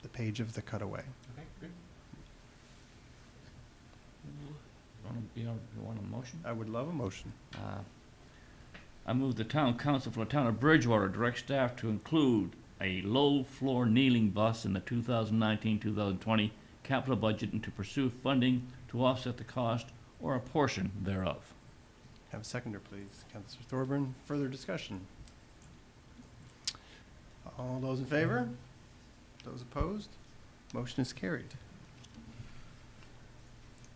the page of the cutaway? Okay, good. You want a motion? I would love a motion. I move the town council for the town of Bridgewater direct staff to include a low-floor kneeling bus in the 2019-2020 capital budget and to pursue funding to offset the cost or a portion thereof. Have a seconder, please. Councillor Thorburn. Further discussion? All those in favor? Those opposed? Motion is carried.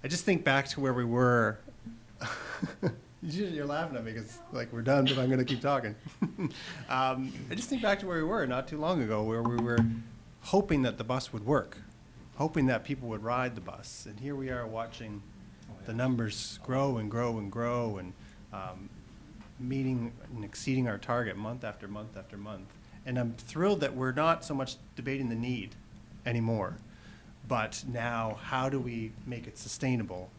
I just think back to where we were. You're laughing at me because like we're done, but I'm going to keep talking. I just think back to where we were not too long ago, where we were hoping that the bus would work, hoping that people would ride the bus, and here we are watching the numbers grow and grow and grow, and meeting and exceeding our target month after month after month. And I'm thrilled that we're not so much debating the need anymore, but now how do we make it sustainable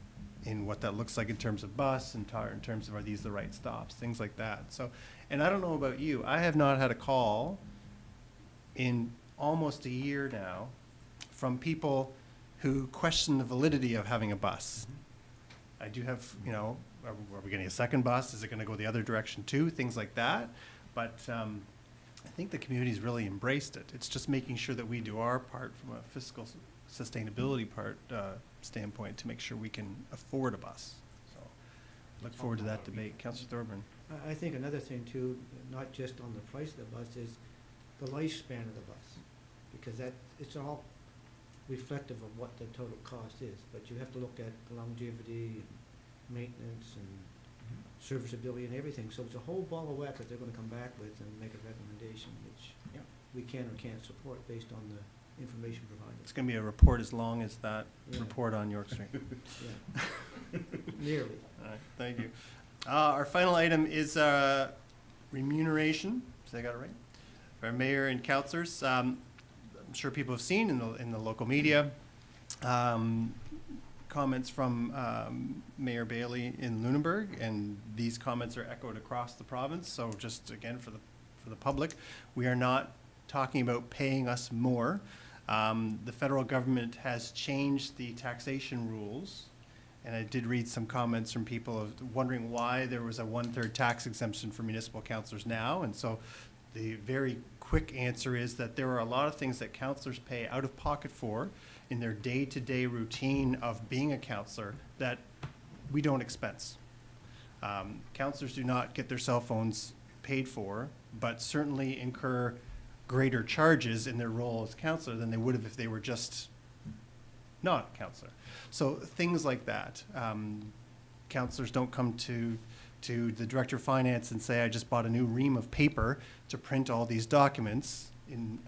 in what that looks like in terms of bus and in terms of are these the right stops, things like that. So, and I don't know about you, I have not had a call in almost a year now from people who question the validity of having a bus. I do have, are we getting a second bus? Is it going to go the other direction too? Things like that. But I think the community's really embraced it. It's just making sure that we do our part from a fiscal sustainability standpoint to make sure we can afford a bus. So look forward to that debate. Councillor Thorburn. I think another thing too, not just on the price of the bus, is the lifespan of the bus. Because it's all reflective of what the total cost is. But you have to look at longevity and maintenance and serviceability and everything. So it's a whole ball of wax that they're gonna come back with and make a recommendation, which we can or can't support based on the information provided. It's going to be a report as long as that report on York Street. Yeah. Nearly. All right, thank you. Our final item is remuneration. Did I got it right? For our mayor and councillors. I'm sure people have seen in the local media comments from Mayor Bailey in Lunenburg, and these comments are echoed across the province. So just again for the public, we are not talking about paying us more. The federal government has changed the taxation rules, and I did read some comments from people wondering why there was a 1/3 tax exemption for municipal councillors now. And so the very quick answer is that there are a lot of things that councillors pay out of pocket for in their day-to-day routine of being a councillor that we don't expense. Councillors do not get their cell phones paid for, but certainly incur greater charges in their role as councillor than they would have if they were just not a councillor. So things like that. Councillors don't come to the director of finance and say, I just bought a new ream of paper to print all these documents.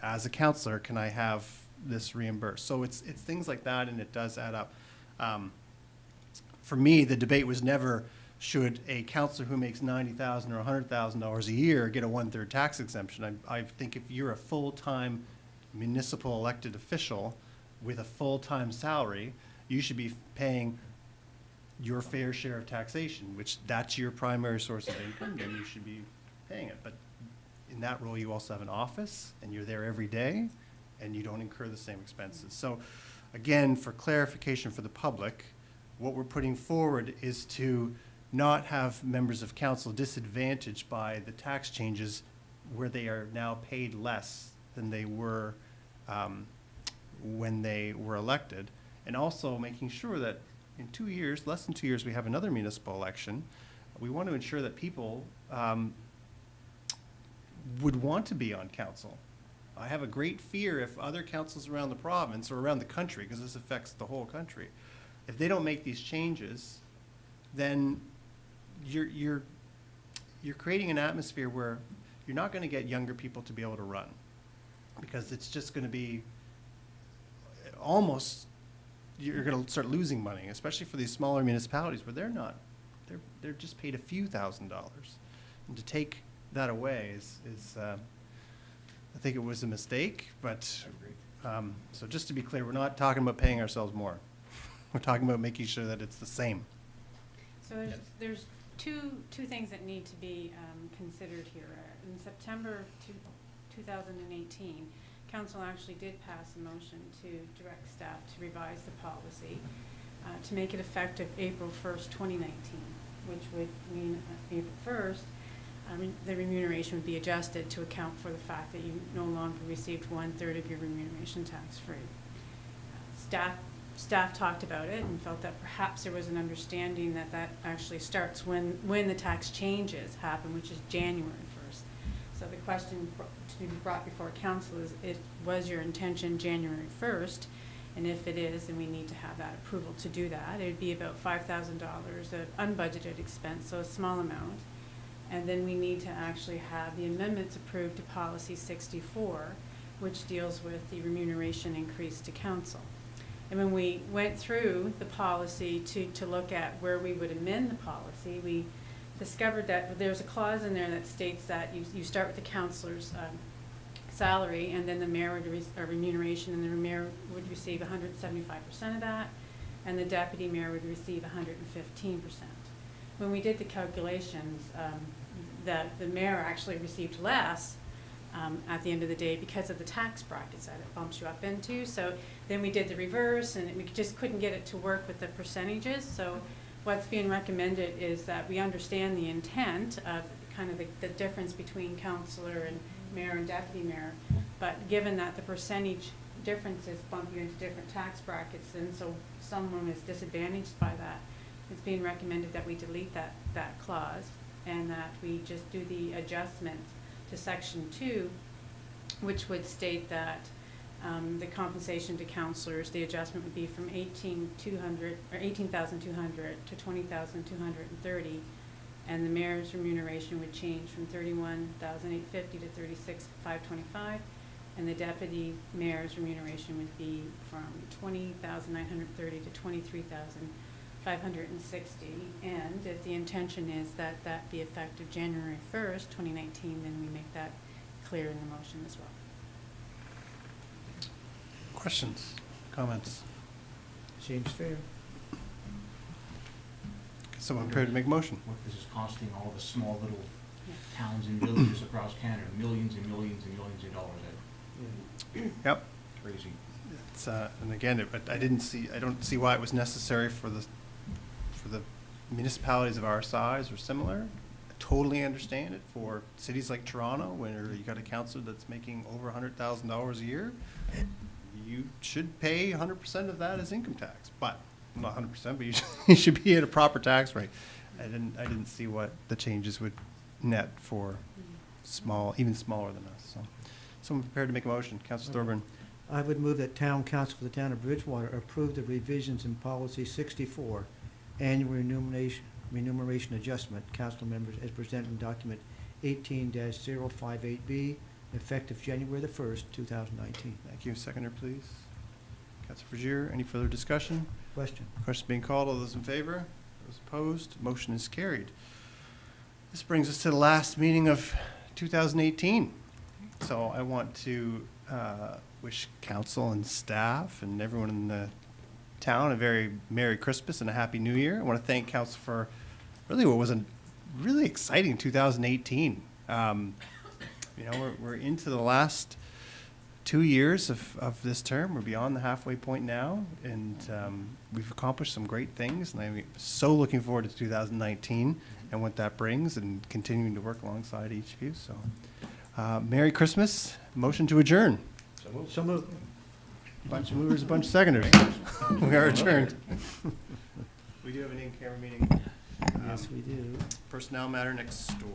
As a councillor, can I have this reimbursed? So it's things like that, and it does add up. For me, the debate was never, should a councillor who makes $90,000 or $100,000 a year get a 1/3 tax exemption? I think if you're a full-time municipal elected official with a full-time salary, you should be paying your fair share of taxation, which that's your primary source of income, then you should be paying it. But in that role, you also have an office, and you're there every day, and you don't incur the same expenses. So again, for clarification for the public, what we're putting forward is to not have members of council disadvantaged by the tax changes where they are now paid less than they were when they were elected, and also making sure that in 2 years, less than 2 years, we have another municipal election. We want to ensure that people would want to be on council. I have a great fear if other councils around the province or around the country, because this affects the whole country, if they don't make these changes, then you're creating an atmosphere where you're not going to get younger people to be able to run, because it's just going to be almost, you're going to start losing money, especially for these smaller municipalities where they're just paid a few $1,000s. And to take that away is I think it was a mistake, but so just to be clear, we're not talking about paying ourselves more. We're talking about making sure that it's the same. So there's two things that need to be considered here. In September of 2018, Council actually did pass a motion to direct staff to revise the policy to make it effective April 1st, 2019, which would mean April 1st, the remuneration would be adjusted to account for the fact that you no longer received 1/3 of your remuneration tax-free. Staff talked about it and felt that perhaps there was an understanding that that actually starts when the tax changes happen, which is January 1st. So the question to be brought before council is, was your intention January 1st? And if it is, then we need to have that approval to do that. It would be about $5,000 of unbudgeted expense, so a small amount. And then we need to actually have the amendments approved to policy 64, which deals with the remuneration increase to council. And when we went through the policy to look at where we would amend the policy, we discovered that there's a clause in there that states that you start with the councillor's salary, and then the mayor would remuneration, and the mayor would receive 175% of that, and the deputy mayor would receive 115%. When we did the calculations, that the mayor actually received less at the end of the day because of the tax brackets that it bumps you up into. So then we did the reverse, and we just couldn't get it to work with the percentages. So what's being recommended is that we understand the intent of kind of the difference between councillor and mayor and deputy mayor, but given that the percentage differences bump you into different tax brackets, and so someone is disadvantaged by that, it's being recommended that we delete that clause, and that we just do the adjustment to section 2, which would state that the compensation to councillors, the adjustment would be from $18,200 to $20,230, and the mayor's remuneration would change from $31,850 to $36,525, and the deputy mayor's remuneration would be from $20,930 to $23,560. And if the intention is that that be effective January 1st, 2019, then we make that clear in the motion as well. Questions, comments? Seems fair. Someone prepared to make a motion? What this is costing all the small little towns and villages across Canada, millions and millions and millions of dollars. Yep. Crazy. It's, and again, I don't see why it was necessary for the municipalities of our size or similar. I totally understand it for cities like Toronto, where you got a councillor that's making over $100,000 a year. You should pay 100% of that as income tax, but not 100%, but you should be at a proper tax rate. I didn't see what the changes would net for even smaller than us. So, someone prepared to make a motion? Councillor Thorburn. I would move that town council for the town of Bridgewater approve the revisions in policy 64, annual remuneration adjustment, council members as presented in document 18-058B, effective January the 1st, 2019. Thank you. Seconder, please. Councillor Frazier, any further discussion? Question. Question being called. All those in favor? Those opposed? Motion is carried. This brings us to the last meeting of 2018. So I want to wish council and staff and everyone in the town a very Merry Christmas and a Happy New Year. I want to thank council for really what was a really exciting 2018. You know, we're into the last 2 years of this term. We're beyond the halfway point now, and we've accomplished some great things, and I'm so looking forward to 2019 and what that brings, and continuing to work alongside each of you. So, Merry Christmas. Motion to adjourn. So moved. A bunch of movers, a bunch of seconders. We are adjourned. We do have an in-camera meeting. Yes, we do. Personnel matter next door.